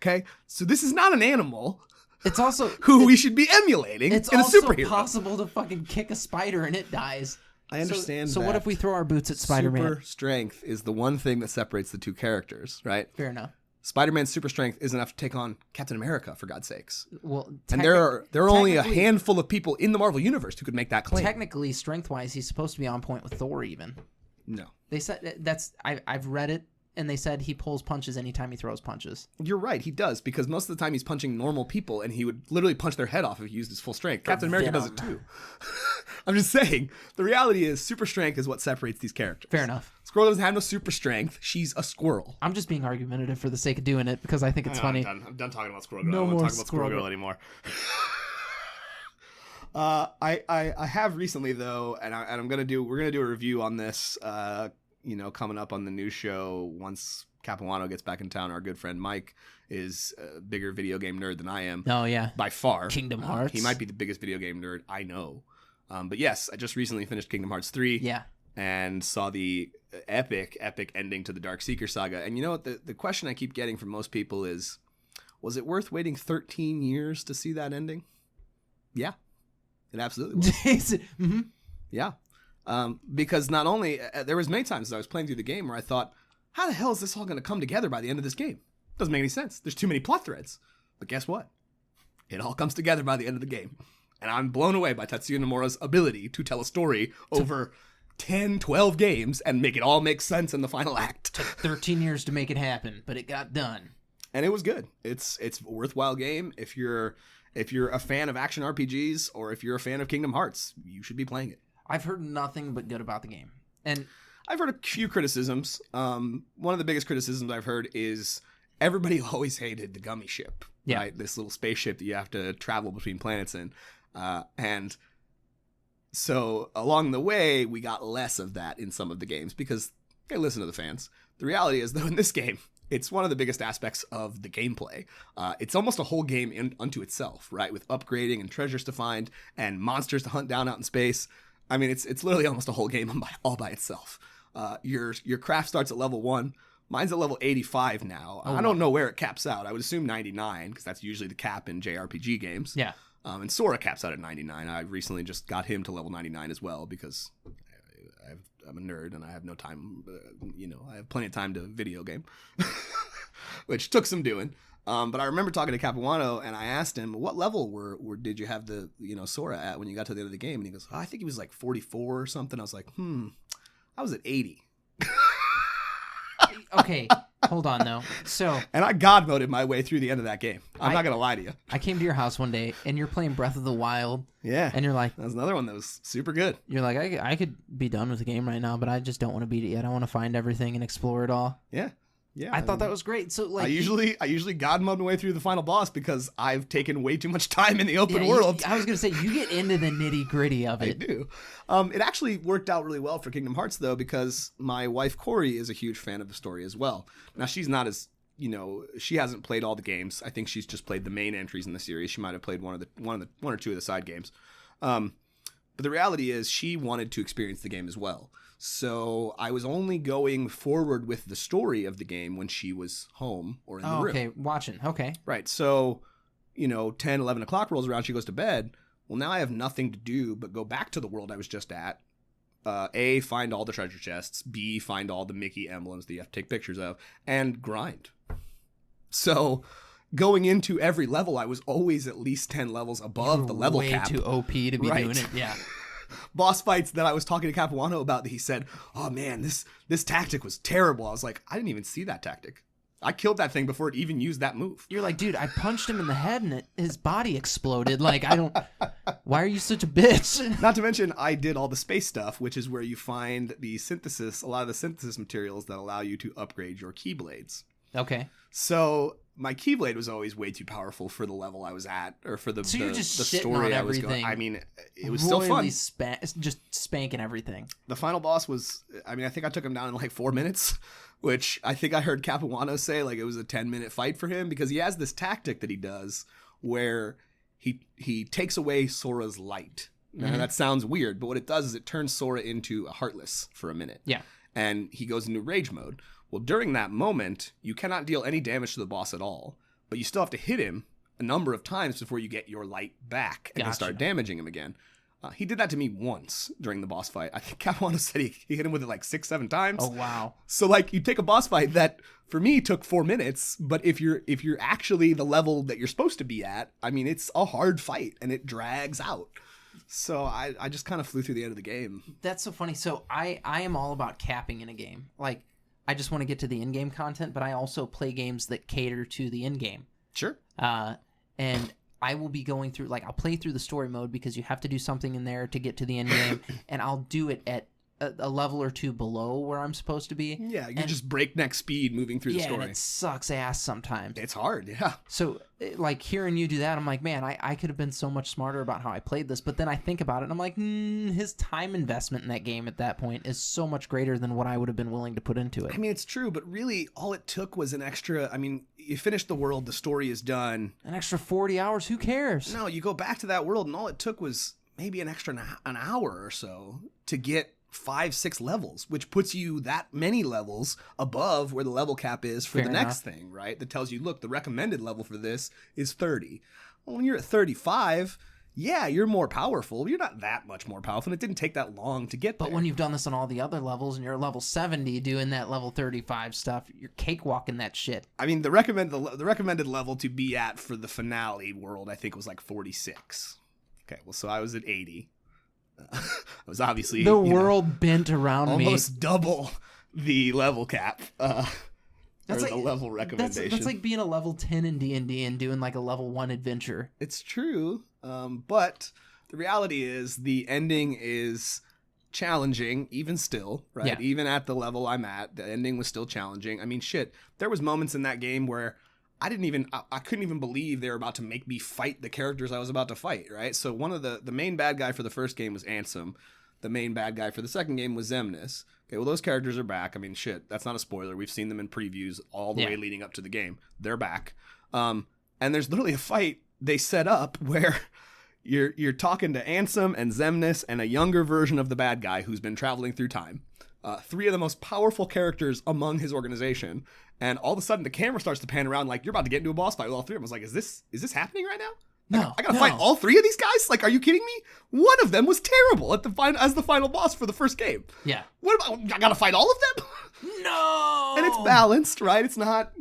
Okay? So this is not an animal It's also who we should be emulating it's in a also superhero. possible to fucking kick a spider and it dies. I understand So that. what if we throw our boots at Spider-Man? Super strength is the one thing that separates the two characters, right? Fair enough. Spider-Man's super strength is enough to take on Captain America, for God's sakes. Well, And there are only a technically- handful of people in the Marvel Universe who could make that claim. Technically, strength-wise, he's supposed to be on point with Thor even. No. They said that's I've read it and they said he pulls punches anytime he throws punches. You're right, he does, because most of the time he's punching normal people, and he would literally punch their head off if he used his full strength. Captain America does it too. I'm just saying, the reality is super strength is what separates these characters. Fair enough. Squirrel doesn't have no super strength. She's a squirrel. I'm just being argumentative for the sake of doing it because I think it's funny. I'm done talking about Squirrel Girl. No I don't more want to talk about Squirrel Squirrel Girl anymore. I have recently though, and we're gonna do a review on this. Coming up on the new show once Capuano gets back in town. Our good friend Mike is a bigger video game nerd than I am. Oh yeah, by far. Kingdom Hearts. He might be the biggest video game nerd I know. But yes, I just recently finished Kingdom Hearts 3. Yeah. And saw the epic ending to the Dark Seeker saga. And you know what? The question I keep getting from most people is, was it worth waiting 13 years to see that ending? Yeah, it absolutely was. Mm-hmm. Yeah. Because not only, there was many times as I was playing through the game where I thought, how the hell is this all going to come together by the end of this game? Doesn't make any sense. There's too many plot threads. But guess what? It all comes together by the end of the game. And I'm blown away by Tetsuya Nomura's ability to tell a story over 10, 12 games and make it all make sense in the final act. Took 13 years to make it happen, but it got done. And it was good. It's a worthwhile game. If you're a fan of action RPGs or if you're a fan of Kingdom Hearts, you should be playing it. I've heard nothing but good about the game. And I've heard a few criticisms. One of the biggest criticisms I've heard is everybody always hated the gummy ship. Yeah. Right? This little spaceship that you have to travel between planets in. And so along the way, we got less of that in some of the games because, hey, listen to the fans. The reality is, though, in this game, it's one of the biggest aspects of the gameplay. It's almost a whole game unto itself, right? With upgrading and treasures to find and monsters to hunt down out in space. I mean, it's literally almost a whole game all by itself. Your craft starts at level 1. Mine's at level 85 now. I don't know where it caps out. I would assume 99 because that's usually the cap in JRPG games. yeah. And Sora caps out at 99. I recently just got him to level 99 as well because I'm a nerd and I have no time. I have plenty of time to video game, which took some doing. But I remember talking to Capuano and I asked him, what level did you have the Sora at when you got to the end of the game? And he goes, I think he was like 44 or something. I was like, I was at 80. Okay, hold on though. So, and I God moded my way through the end of that game. I'm not gonna lie to you. I came to your house one day and you're playing Breath of the Wild. Yeah. And you're like, that's another one that was super good. You're like, I could be done with the game right now, but I just don't want to beat it yet. I want to find everything and explore it all. Yeah. Yeah, I thought that was great. So like, I usually God mode my way through the final boss because I've taken way too much time in the open world. I was gonna say you get into the nitty gritty of it. I do. It actually worked out really well for Kingdom Hearts though because my wife Corey is a huge fan of the story as well. Now she's not as she hasn't played all the games. I think she's just played the main entries in the series. She might have played one or two of the side games. But the reality is she wanted to experience the game as well. So I was only going forward with the story of the game when she was home or in the room. Okay, watching. Okay. Right. So, 10, 11 o'clock rolls around, she goes to bed. Well, now I have nothing to do but go back to the world I was just at. A, find all the treasure chests. B, find all the Mickey emblems that you have to take pictures of. And grind. So going into every level, I was always at least 10 levels above the level cap. Way too OP to be doing it. Yeah. Boss fights that I was talking to Capuano about that he said, oh man, this tactic was terrible. I was like, I didn't even see that tactic. I killed that thing before it even used that move. You're like, dude, I punched him in the head and his body exploded. Like, why are you such a bitch? Not to mention, I did all the space stuff, which is where you find a lot of the synthesis materials that allow you to upgrade your keyblades. Okay. So my Keyblade was always way too powerful for the level I was at, or for the story I was going. I mean, it was still fun. Just spanking everything. The final boss was, I think I took him down in like 4 minutes, which I think I heard Capuano say like it was a 10-minute fight for him because he has this tactic that he does where he takes away Sora's light. Now, that sounds weird, but what it does is it turns Sora into a Heartless for a minute. Yeah. And he goes into rage mode. Well, during that moment, you cannot deal any damage to the boss at all, but you still have to hit him a number of times before you get your light back and start damaging him again. He did that to me once during the boss fight. I think Capuano said he hit him with it like 6-7 times. Oh, wow. So like you take a boss fight that for me took 4 minutes, but if you're actually the level that you're supposed to be at, it's a hard fight and it drags out. So I just kind of flew through the end of the game. That's so funny. So I am all about capping in a game. Like, I just want to get to the in-game content, but I also play games that cater to the in-game. Sure. And I will be going through, like, I'll play through the story mode because you have to do something in there to get to the end game, and I'll do it at a level or two below where I'm supposed to be. Yeah, you just breakneck speed moving through the story. Yeah, and it sucks ass sometimes. It's hard, yeah. So, like, hearing you do that, I'm like, man, I could have been so much smarter about how I played this. But then I think about it, and I'm like, his time investment in that game at that point is so much greater than what I would have been willing to put into it. I mean, it's true, but really all it took was an extra, I mean, you finish the world, the story is done. An extra 40 hours, who cares? No, you go back to that world, and all it took was maybe an extra an hour or so to get 5-6 levels, which puts you that many levels above where the level cap is for the next thing, right? That tells you, look, the recommended level for this is 30. Well, when you're at 35, yeah, you're more powerful. You're not that much more powerful, and it didn't take that long to get there. But when you've done this on all the other levels and you're level 70 doing that level 35 stuff, you're cakewalking that shit. I mean, the recommended level to be at for the finale world, I think, was like 46. Okay, well, so I was at 80. I was obviously the world bent around almost double the level cap. That's or like the level recommendation. That's like being a level 10 in D&D and doing like a level 1 adventure. It's true, but the reality is the ending is challenging, even still, right? Yeah. Even at the level I'm at, the ending was still challenging. I mean, shit, there was moments in that game where I couldn't even believe they were about to make me fight the characters I was about to fight, right? So one of the main bad guy for the first game was Ansem. The main bad guy for the second game was Xemnas. Okay, well, those characters are back. I mean, shit, that's not a spoiler. We've seen them in previews all the way leading up to the game. They're back. And there's literally a fight they set up where you're talking to Ansem and Xemnas and a younger version of the bad guy who's been traveling through time. 3 of the most powerful characters among his organization. And all of a sudden, the camera starts to pan around like you're about to get into a boss fight with all 3 of them. I was like, is this happening right now? No, I gotta fight all 3 of these guys? Like, are you kidding me? One of them was terrible as the final boss for the first game. Yeah. What about, I gotta fight all of them? No! And it's balanced, right? It's not,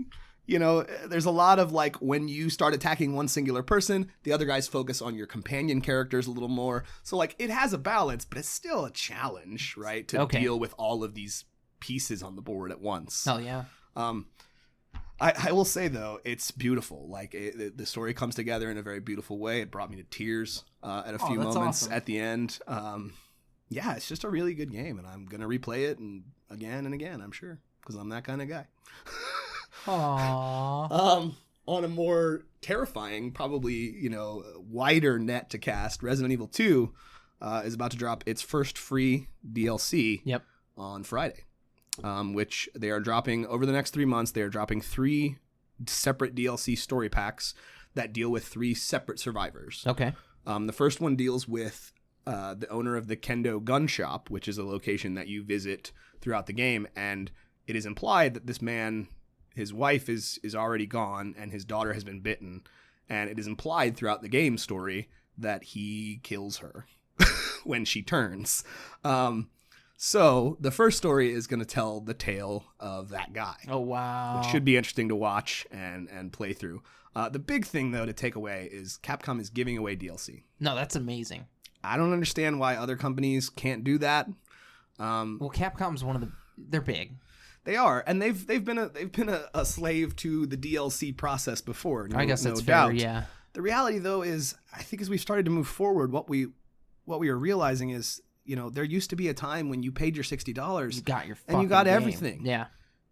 there's a lot of like when you start attacking one singular person, the other guys focus on your companion characters a little more. So like it has a balance, but it's still a challenge, right? To deal with all of these pieces on the board at once. Hell yeah. I will say though, it's beautiful. Like the story comes together in a very beautiful way. It brought me to tears at a few moments at the end. Yeah, it's just a really good game, and I'm gonna replay it and again, I'm sure, because I'm that kind of guy. Aww. On a more terrifying, probably wider net to cast, Resident Evil 2 is about to drop its first free DLC. Yep. On Friday. Which they are dropping over the next 3 months. They are dropping 3 separate DLC story packs that deal with 3 separate survivors. Okay. The first one deals with the owner of the Kendo Gun Shop, which is a location that you visit throughout the game, and it is implied that this man, his wife is already gone, and his daughter has been bitten, and it is implied throughout the game story that he kills her when she turns. So the first story is going to tell the tale of that guy. Oh, wow. Which should be interesting to watch and play through. The big thing, though, to take away is Capcom is giving away DLC. No, that's amazing. I don't understand why other companies can't do that. Well, Capcom's they're big. They are, and they've been a slave to the DLC process before. I guess that's doubt. fair, yeah. The reality, though, is I think as we've started to move forward, what we are realizing is, there used to be a time when you paid your $60. You got your and you got game. everything. Yeah.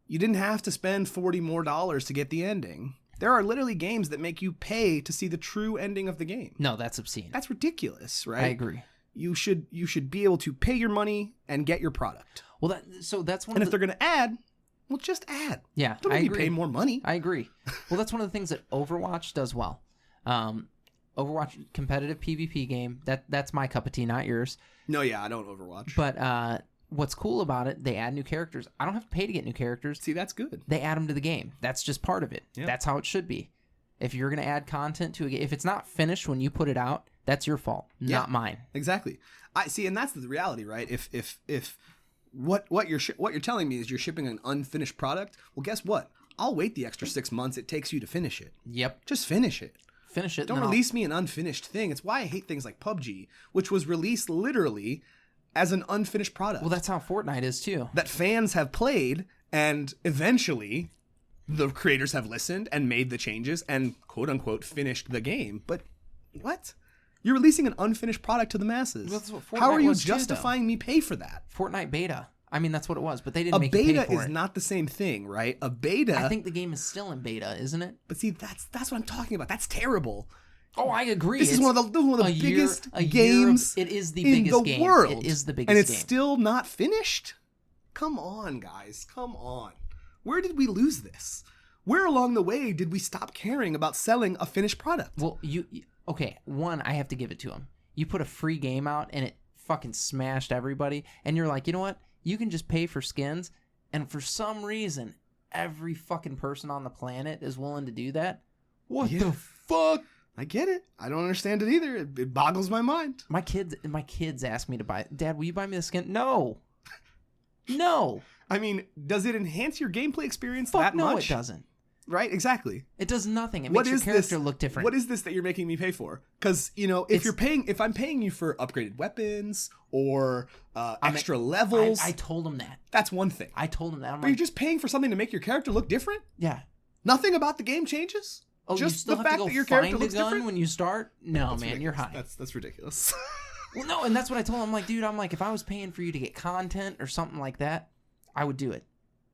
You didn't have to spend $40 more to get the ending. There are literally games that make you pay to see the true ending of the game. No, that's obscene. That's ridiculous, right? I agree. You should be able to pay your money and get your product. Well, that's one. And if they're going to add, well, just add. Yeah, don't make me pay more money. I agree. Well, that's one of the things that Overwatch does well. Overwatch competitive PvP game. That's my cup of tea, not yours. No, yeah, I don't Overwatch. But what's cool about it, they add new characters. I don't have to pay to get new characters. See, that's good. They add them to the game. That's just part of it. Yeah. That's how it should be. If you're going to add content to a game, if it's not finished when you put it out, that's your fault, not mine. Exactly. I see, and that's the reality, right? If what you're telling me is you're shipping an unfinished product, well, guess what? I'll wait the extra 6 months it takes you to finish it. Yep. Just finish it. Finish it. Don't release me an unfinished thing. It's why I hate things like PUBG, which was released literally as an unfinished product. Well, that's how Fortnite is too. That fans have played And eventually, the creators have listened and made the changes and quote unquote finished the game. But what? You're releasing an unfinished product to the masses. That's what How are Fortnite you was too, though. justifying me pay for that? Fortnite beta. I mean, that's what it was, but they didn't A make you pay beta for is it. not the same thing, right? A beta. I think the game is still in beta, isn't it? But see, that's what I'm talking about. That's terrible. Oh, I agree. This is one of the biggest games it is the in biggest the game. world. It is the biggest and it's game. still not finished? Come on, guys. Come on. Where did we lose this? Where along the way did we stop caring about selling a finished product? Well, okay, one, I have to give it to him. You put a free game out and it fucking smashed everybody, and you're like, you know what? You can just pay for skins, and for some reason, every fucking person on the planet is willing to do that. What the fuck? I get it. I don't understand it either. It boggles my mind. My kids ask me to buy. Dad, will you buy me the skin? No. No. I mean, does it enhance your gameplay experience Fuck that no, much? it doesn't. Right? Exactly. It does nothing. It What makes your is character this- look different. What is this that you're making me pay for? Because, if I'm paying you for upgraded weapons or extra levels, I told him that. that's one thing. I told him that. I'm But you're like, just paying for something to make your character look different? yeah. Nothing about the game changes? Oh, just you still the have fact to go that your find character a looks gun different? when you start? No, That's man, you're ridiculous. high. That's ridiculous. Well, no, and that's what I told him. I'm like, dude, if I was paying for you to get content or something like that, I would do it.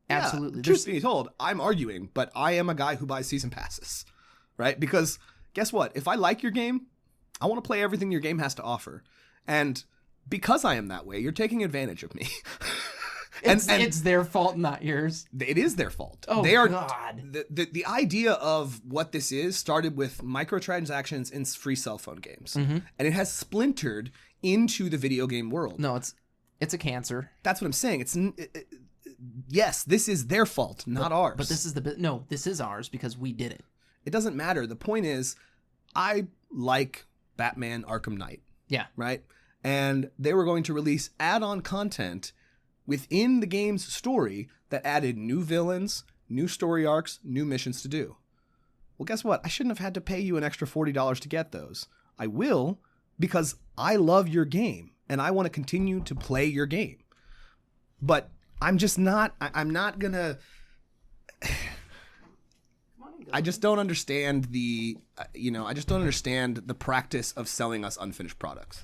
Absolutely. Yeah, truth be told, I'm arguing, but I am a guy who buys season passes, right? Because guess what? If I like your game, I want to play everything your game has to offer. And because I am that way, you're taking advantage of me. It's their fault, not yours. It is their fault. Oh, they are, God. The idea of what this is started with microtransactions in free cell phone games. Mm-hmm. And it has splintered into the video game world. No, it's a cancer. That's what I'm saying. Yes, this is their fault, not ours. But this is ours because we did it. It doesn't matter. The point is, I like Batman Arkham Knight. Yeah. Right? And they were going to release add-on content within the game's story that added new villains, new story arcs, new missions to do. Well, guess what? I shouldn't have had to pay you an extra $40 to get those. I will because I love your game and I want to continue to play your game. But I'm just not, I'm not gonna, I just don't understand I just don't understand the practice of selling us unfinished products.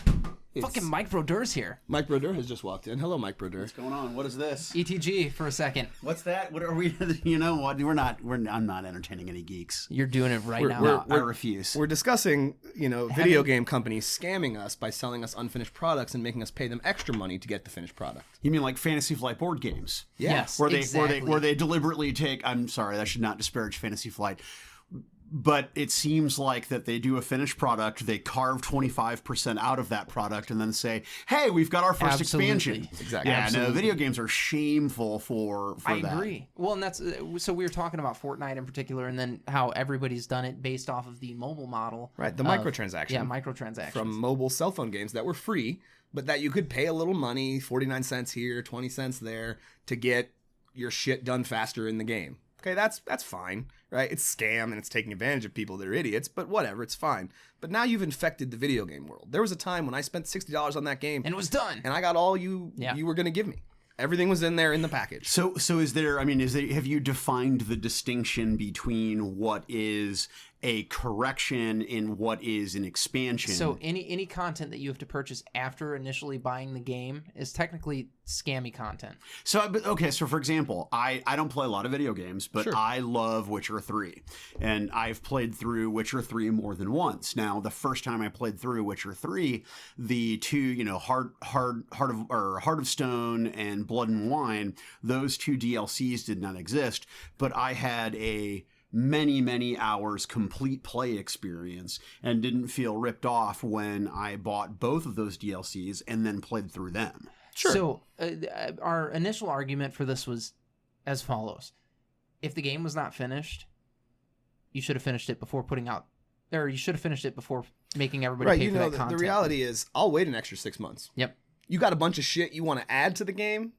Fucking Mike Brodeur's here. Mike Broder has just walked in. Hello, Mike Broder. What's going on? What is this? ETG for a second. What's that? What are we? You know what? I'm not entertaining any geeks. You're doing it right now. No, I refuse. We're discussing, video game companies scamming us by selling us unfinished products and making us pay them extra money to get the finished product. You mean like Fantasy Flight board games? Yes, Where they exactly. deliberately take. I'm sorry, that should not disparage Fantasy Flight. But it seems like that they do a finished product, they carve 25% out of that product, and then say, "Hey, we've got our first Absolutely. expansion." Exactly. Yeah, Absolutely. no, video games are shameful for I that. agree. Well, and that's so we were talking about Fortnite in particular, and then how everybody's done it based off of the mobile model. Right, the of- microtransaction. Yeah, microtransactions. From mobile cell phone games that were free, but that you could pay a little money, 49 cents here, 20 cents there, to get your shit done faster in the game. Okay, that's fine, right? It's scam and it's taking advantage of people that are idiots, but whatever, it's fine. But now you've infected the video game world. There was a time when I spent $60 on that game, and it was done. and I got all you were going to give me. Everything was in there in the package. So is there? I mean, have you defined the distinction between what is a correction and what is an expansion? So any content that you have to purchase after initially buying the game is technically scammy content. So for example, I don't play a lot of video games, but Sure. I love Witcher 3, and I've played through Witcher 3 more than once. Now, the first time I played through Witcher 3, the two, Heart of Stone and Blood and Wine, those two DLCs did not exist, but I had a many hours complete play experience and didn't feel ripped off when I bought both of those DLCs and then played through them. Sure. So our initial argument for this was as follows. If the game was not finished, you should have finished it before you should have finished it before making everybody pay for that content. The reality is, I'll wait an extra 6 months. Yep. You got a bunch of shit you want to add to the game.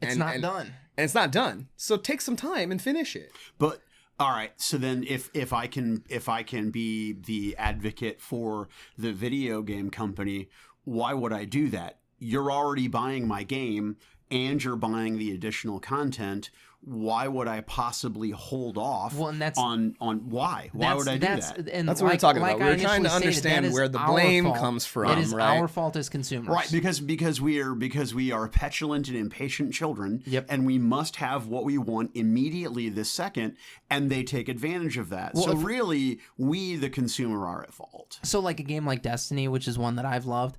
It's not done. And it's not done. So take some time and finish it. But all right, so then if I can be the advocate for the video game company, why would I do that? You're already buying my game, and you're buying the additional content, why would I possibly hold off Well, and that's- on why? Why would I do that? And That's what we're talking about. I We're trying to initially understand stated, that where is the our blame fault. comes from, It is right? our fault as consumers. Right, because we are petulant and impatient children, Yep. and we must have what we want immediately this second, and they take advantage of that. Well, So really, we the consumer are at fault. So like a game like Destiny, which is one that I've loved,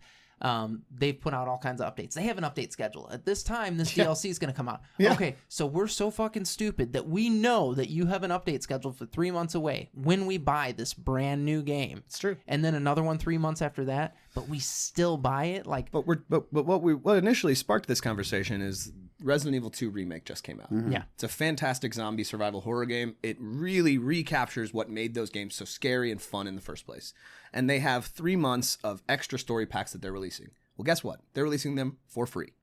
they've put out all kinds of updates. They have an update schedule. At this time, this DLC is going to come out. Yeah. Okay, so we're so fucking stupid that we know that you have an update scheduled for 3 months away when we buy this brand new game. It's true. And then another one 3 months after that, but we still buy it. Like, But what initially sparked this conversation is Resident Evil 2 remake just came out. Yeah. It's a fantastic zombie survival horror game. It really recaptures what made those games so scary and fun in the first place. And they have 3 months of extra story packs that they're releasing. Well, guess what? They're releasing them for free.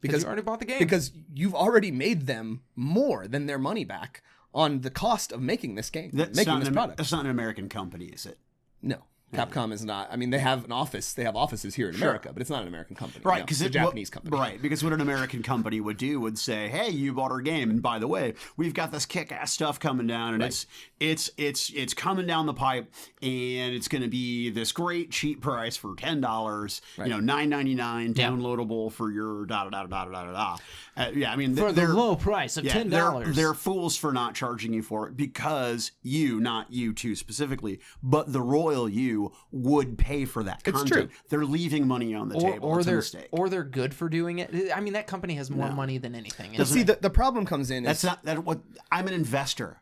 because you already bought the game. Because you've already made them more than their money back on the cost of making this game, making this product. That's not an American company, is it? No. Capcom is not. I mean, they have an office. They have offices here in America, but it's not an American company. Right, No, because it's a Japanese company. Right, because what an American company would do would say, "Hey, you bought our game, and by the way, we've got this kick-ass stuff coming down, and it's coming down the pipe, and it's going to be this great cheap price for $10, Right. $9.99 Yeah. downloadable for your da da da da da da da." Yeah, I mean, for the they're low price of $10. They're fools for not charging you for it because you, not you two specifically, but the royal you would pay for that It's content. true. They're leaving money on the table. It's a mistake. Or they're good for doing it. I mean, that company has more money than anything. But see, the problem comes in That's is not that. What I'm an investor,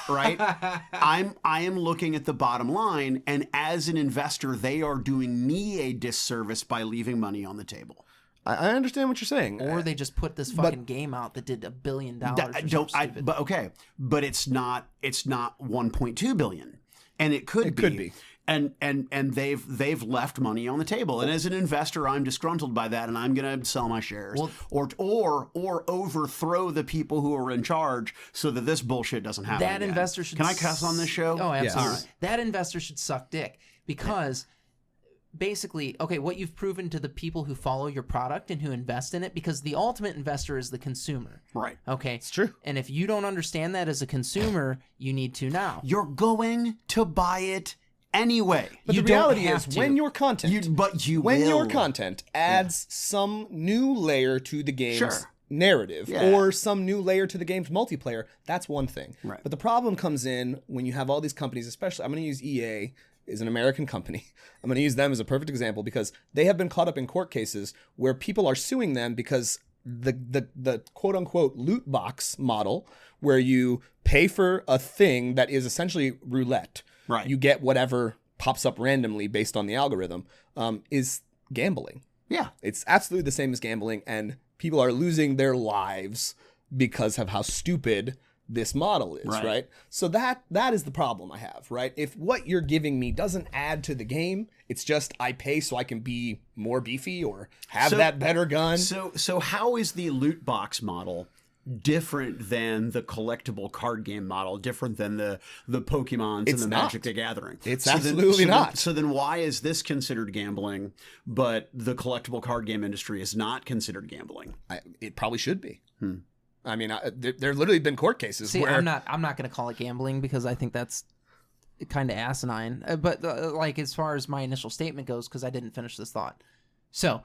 right? I am looking at the bottom line, and as an investor, they are doing me a disservice by leaving money on the table. I understand what you're saying. Or they just put this fucking game out that did $1 billion. But okay, but it's not 1.2 billion, and it could be. And they've left money on the table. And as an investor, I'm disgruntled by that, and I'm going to sell my shares or overthrow the people who are in charge so that this bullshit doesn't happen. That again. investor should. Can I cuss on this show? Oh, absolutely. Yes. That investor should suck dick because. Basically, okay, what you've proven to the people who follow your product and who invest in it, because the ultimate investor is the consumer. Right. Okay. It's true. And if you don't understand that as a consumer, you need to now. You're going to buy it anyway. But You the don't reality have is to. when your content When your content adds some new layer to the game's Sure. narrative Yeah. or some new layer to the game's multiplayer, that's one thing. Right. But the problem comes in when you have all these companies, especially I'm going to use EA is an American company. I'm going to use them as a perfect example because they have been caught up in court cases where people are suing them because the quote unquote loot box model where you pay for a thing that is essentially roulette. Right. You get whatever pops up randomly based on the algorithm, is gambling. Yeah. It's absolutely the same as gambling, and people are losing their lives because of how stupid this model is, right? So that is the problem I have, right? If what you're giving me doesn't add to the game, it's just I pay so I can be more beefy or have that better gun. So how is the loot box model different than the collectible card game model, different than the Pokemons It's and the not. Magic the Gathering? It's absolutely not. So then why is this considered gambling, but the collectible card game industry is not considered gambling? It probably should be. I mean, there've literally been court cases See, where I'm not going to call it gambling because I think that's kind of asinine. But like as far as my initial statement goes, because I didn't finish this thought. So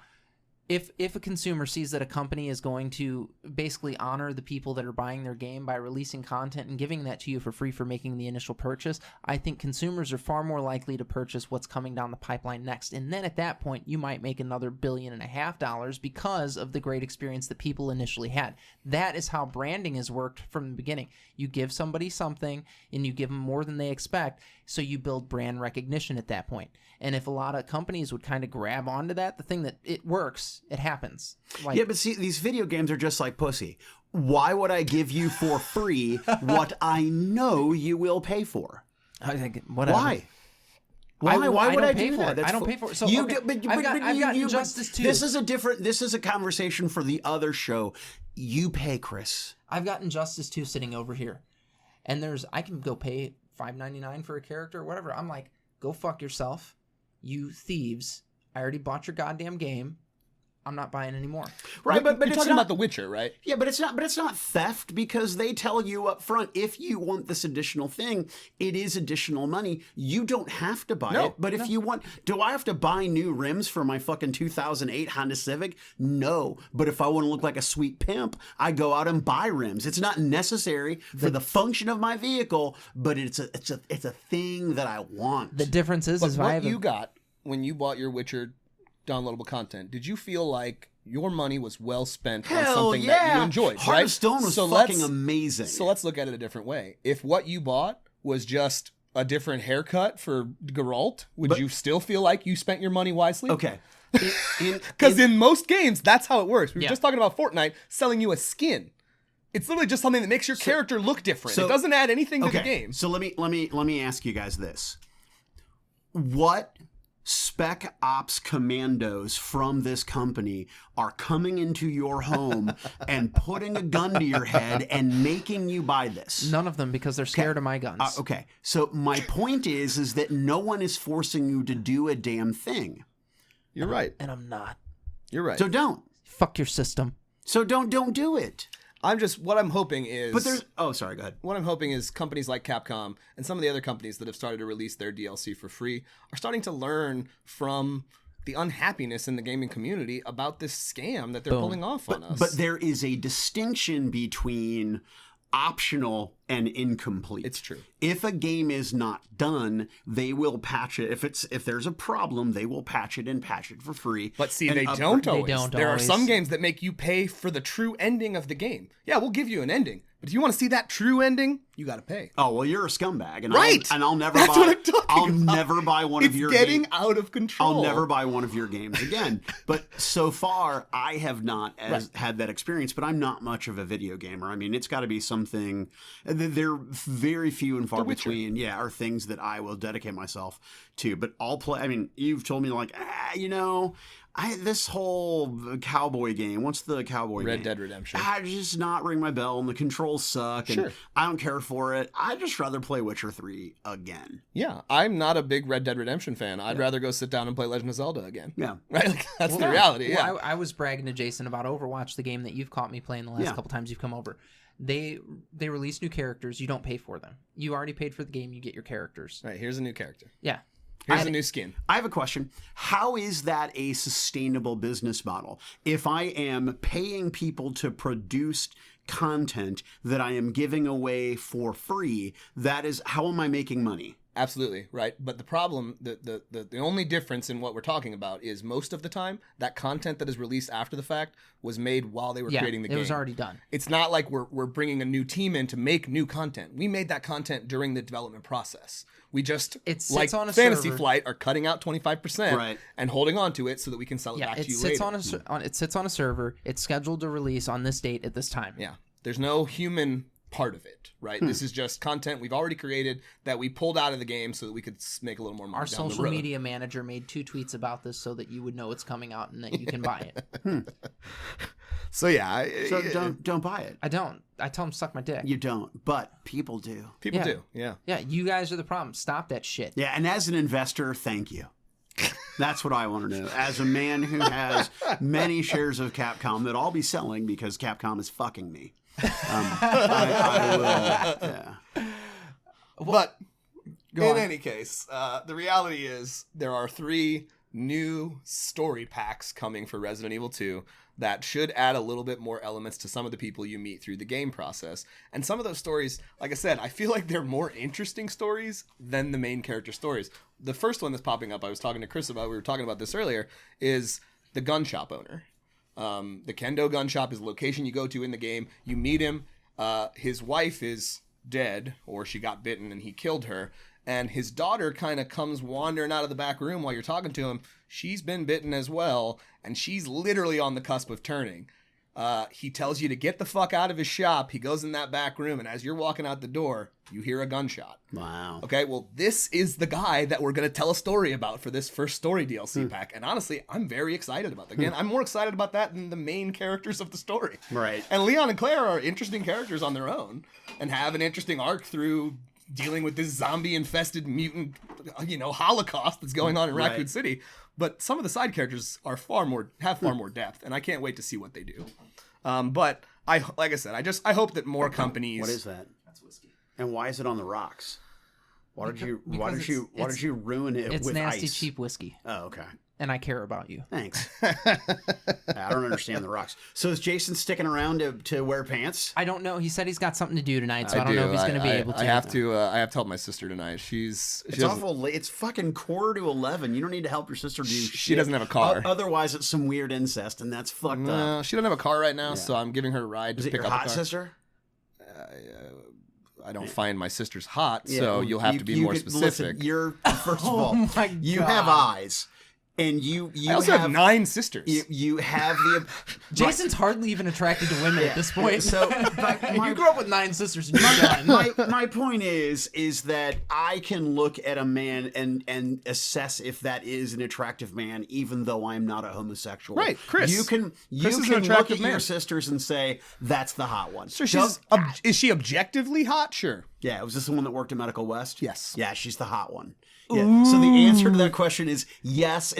if a consumer sees that a company is going to basically honor the people that are buying their game by releasing content and giving that to you for free for making the initial purchase, I think consumers are far more likely to purchase what's coming down the pipeline next. And then at that point, you might make another $1.5 billion because of the great experience that people initially had. That is how branding has worked from the beginning. You give somebody something and you give them more than they expect, so you build brand recognition at that point. And if a lot of companies would kind of grab onto that, the thing that it works, it happens. Like, Yeah, but see, these video games are just like pussy. Why would I give you for free what I know you will pay for? I think whatever. Why? Why I would don't I pay do for that? it. I don't pay for it. So you okay, get, but, I've got you- Injustice 2. This is a conversation for the other show. You pay, Chris. I've got Injustice 2 sitting over here, and I can go pay $5.99 for a character or whatever. I'm like, go fuck yourself, you thieves! I already bought your goddamn game. I'm not buying anymore. Right, but you're it's talking not, about The Witcher, right? Yeah, but it's not theft because they tell you up front, if you want this additional thing, it is additional money. You don't have to buy it. But if you want, do I have to buy new rims for my fucking 2008 Honda Civic? No. But if I want to look like a sweet pimp, I go out and buy rims. It's not necessary for the function of my vehicle, but it's a thing that I want. The difference is, But is what you got when you bought your Witcher downloadable content, did you feel like your money was well spent on something that you enjoyed? Heart right? of Stone was fucking amazing. So let's look at it a different way. If what you bought was just a different haircut for Geralt, would you still feel like you spent your money wisely? Okay. Because in most games, that's how it works. We were just talking about Fortnite selling you a skin. It's literally just something that makes your character look different. It doesn't add anything to the game. So let me ask you guys this. What Spec Ops commandos from this company are coming into your home and putting a gun to your head and making you buy this? None of them, because they're scared of my guns. Okay. So my point is that no one is forcing you to do a damn thing. You're right. And I'm not. You're right. So don't. Fuck your system. So don't do it. What I'm hoping is... But there's... Oh, sorry, go ahead. What I'm hoping is companies like Capcom and some of the other companies that have started to release their DLC for free are starting to learn from the unhappiness in the gaming community about this scam that they're pulling off on us. But there is a distinction between optional and incomplete. It's true. If a game is not done, they will patch it. If there's a problem, they will patch it for free. But see, they don't always. don't There are always. some games that make you pay for the true ending of the game. Yeah, we'll give you an ending. But if you want to see that true ending, you got to pay. Oh, well, you're a scumbag. And Right. I'll never That's buy... what I'm talking I'll about. never buy one of your It's getting games. out of control. I'll never buy one of your games again. But so far, I have not had that experience, but I'm not much of a video gamer. I mean, it's got to be something... They're very few and far between, are things that I will dedicate myself to. But I'll play... I mean, you've told me, like, this whole cowboy game, what's the cowboy game? Red Dead Redemption. I just not ring my bell, and the controls suck, and I don't care for it. I'd just rather play Witcher 3 again. Yeah, I'm not a big Red Dead Redemption fan. I'd rather go sit down and play Legend of Zelda again. Yeah. Right? Like, that's the reality, Well, I was bragging to Jason about Overwatch, the game that you've caught me playing the last couple times you've come over. They release new characters. You don't pay for them. You already paid for the game. You get your characters. Right, here's a new character. Yeah. Here's a new skin. I have a question. How is that a sustainable business model? If I am paying people to produce content that I am giving away for free, how am I making money? Absolutely, right. But the problem, the only difference in what we're talking about is most of the time, that content that is released after the fact was made while they were creating the game. It was already done. It's not like we're bringing a new team in to make new content. We made that content during the development process. We just, sits on a Fantasy server. Flight, are cutting out 25% and holding on to it so that we can sell it back to you later. It sits on a server. It's scheduled to release on this date at this time. Yeah. There's no human part of it, right? This is just content we've already created that we pulled out of the game so that we could make a little more money Our down the road. social media manager made 2 tweets about this so that you would know it's coming out and that you can buy it. So yeah. So don't buy it. I don't. I tell them suck my dick. You don't, but people do. People do, yeah. Yeah, you guys are the problem. Stop that shit. Yeah, and as an investor, thank you. That's what I want to know. As a man who has many shares of Capcom that I'll be selling because Capcom is fucking me. I will. Yeah. But in any case, the reality is there are 3 new story packs coming for Resident Evil 2 that should add a little bit more elements to some of the people you meet through the game process. And some of those stories, like I said, I feel like they're more interesting stories than the main character stories. The first one that's popping up, I was talking to Chris about, we were talking about this earlier, is the gun shop owner. The Kendo gun shop is the location you go to in the game. You meet him. His wife is dead, or she got bitten and he killed her. And his daughter kind of comes wandering out of the back room while you're talking to him. She's been bitten as well, and she's literally on the cusp of turning. He tells you to get the fuck out of his shop. He goes in that back room, and as you're walking out the door, you hear a gunshot. Wow. Okay, well, this is the guy that we're going to tell a story about for this first story DLC pack. And honestly, I'm very excited about that. Again, I'm more excited about that than the main characters of the story. Right. And Leon and Claire are interesting characters on their own and have an interesting arc through dealing with this zombie-infested mutant, holocaust that's going on in Raccoon City. But some of the side characters are far more depth, and I can't wait to see what they do. But like I said, I hope that more companies. What is that? That's whiskey. And why is it on the rocks? Why did you ruin it It's with nasty, ice? cheap whiskey, Oh, okay. and I care about you. Thanks. I don't understand the rocks. So is Jason sticking around to wear pants? I don't know. He said he's got something to do tonight, so I don't know if he's going to be able to. I have to help my sister tonight. It's awful late. It's fucking 10:45. You don't need to help your sister do shit. She doesn't have a car. Otherwise, it's some weird incest, and that's fucked up. She doesn't have a car right now, so I'm giving her a ride to Is it pick your up a hot car. sister? I don't find my sisters hot, Yeah, so well, you'll have to be more specific. Listen, first of all, my you God. have eyes, and you I also have 9 sisters. You have the Jason's hardly even attracted to women at this point. So, you grew up with 9 sisters and you're done. my point is that I can look at a man and assess if that is an attractive man, even though I'm not a homosexual. Right, Chris. You can Chris is an look attractive at man. your sisters and say that's the hot one. So is she objectively hot? Sure. Yeah, was this the one that worked at Medical West? Yes. Yeah, she's the hot one. Yeah. So the answer to that question is yes.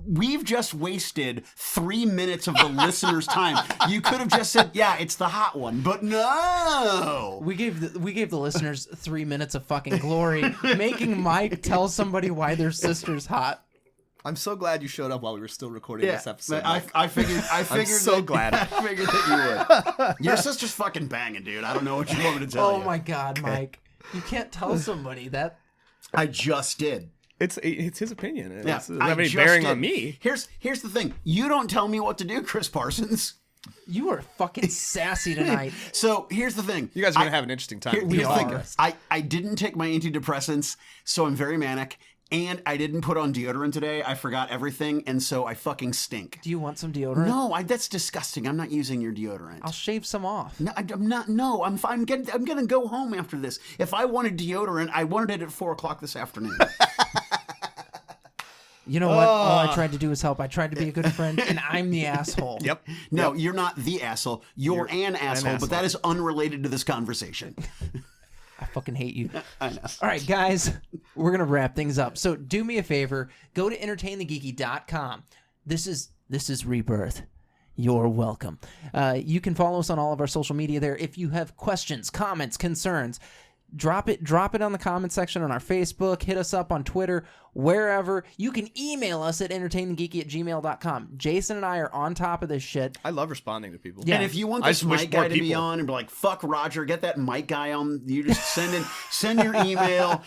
We've just wasted 3 minutes of the listener's time. You could have just said, yeah, it's the hot one, but no. We gave the listeners 3 minutes of fucking glory, making Mike tell somebody why their sister's hot. I'm so glad you showed up while we were still recording this episode. I figured. I'm so glad. I figured that you would. Your sister's fucking banging, dude. I don't know what you want me to tell you. Oh my God, Mike! You can't tell somebody that. I just did. It's his opinion. It Yeah, doesn't have any bearing on me. Here's the thing. You don't tell me what to do, Chris Parsons. You are fucking sassy tonight. So here's the thing. You guys are gonna have an interesting time. We Here's the thing. are. I didn't take my antidepressants, so I'm very manic. And I didn't put on deodorant today. I forgot everything, and so I fucking stink. Do you want some deodorant? No, that's disgusting. I'm not using your deodorant. I'll shave some off. No, I'm not. No, I'm fine. I'm gonna go home after this. If I wanted deodorant, I wanted it at 4:00 this afternoon. You know what? All I tried to do was help. I tried to be a good friend, and I'm the asshole. Yep. No, you're not the asshole. You're an asshole, asshole. but that is unrelated to this conversation. I fucking hate you. I know. All right, guys, we're going to wrap things up. So do me a favor. Go to entertainthegeeky.com. This is Rebirth. You're welcome. You can follow us on all of our social media there. If you have questions, comments, concerns, drop it on the comment section on our Facebook. Hit us up on Twitter, wherever. You can email us at entertaininggeeky@gmail.com. Jason and I are on top of this shit. I love responding to people. Yeah. And if you want I this just wish Mike more guy to be people- on and be like, fuck Roger, get that Mike guy on, you just send your email,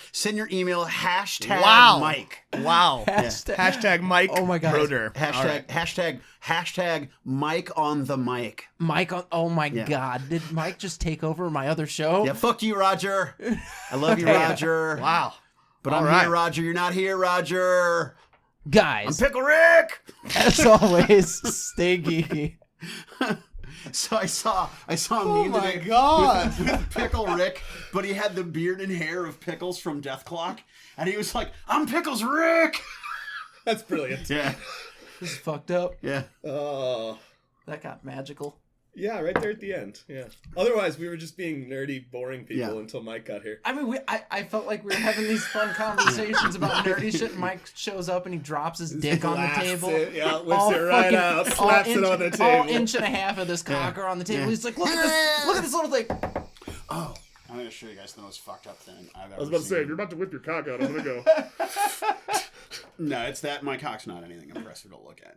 hashtag Wow. Mike. Wow. Hashtag- Hashtag Mike Oh my God. Broder. Hashtag Mike on the mic. Mike, oh my God. Did Mike just take over my other show? Yeah, fuck you, Roger. I love you, Okay. Roger. Wow. But All I'm right. here, Roger. You're not here, Roger. I'm Guys, Pickle Rick. as always, stay geeky. So I saw a Oh meme my today God. with Pickle Rick, but he had the beard and hair of Pickles from Death Clock, and he was like, "I'm Pickles Rick." That's brilliant. Yeah, This is fucked up. yeah. Oh. That got magical. Yeah, right there at the end. Yeah. Otherwise, we were just being nerdy, boring people Yeah. until Mike got here. I mean, I felt like we were having these fun conversations about nerdy shit, and Mike shows up and he drops his dick on the Slaps table. it, yeah, lifts All it right fucking- out, all slaps it inch- on the All table. inch and a half of this cocker on the table. Yeah. He's like, look at this little thing. Oh, I'm gonna show you guys the most fucked up thing I've ever I was about to say, seen. if you're about to whip your cock out, I'm gonna go. No, it's that my cock's not anything impressive to look at.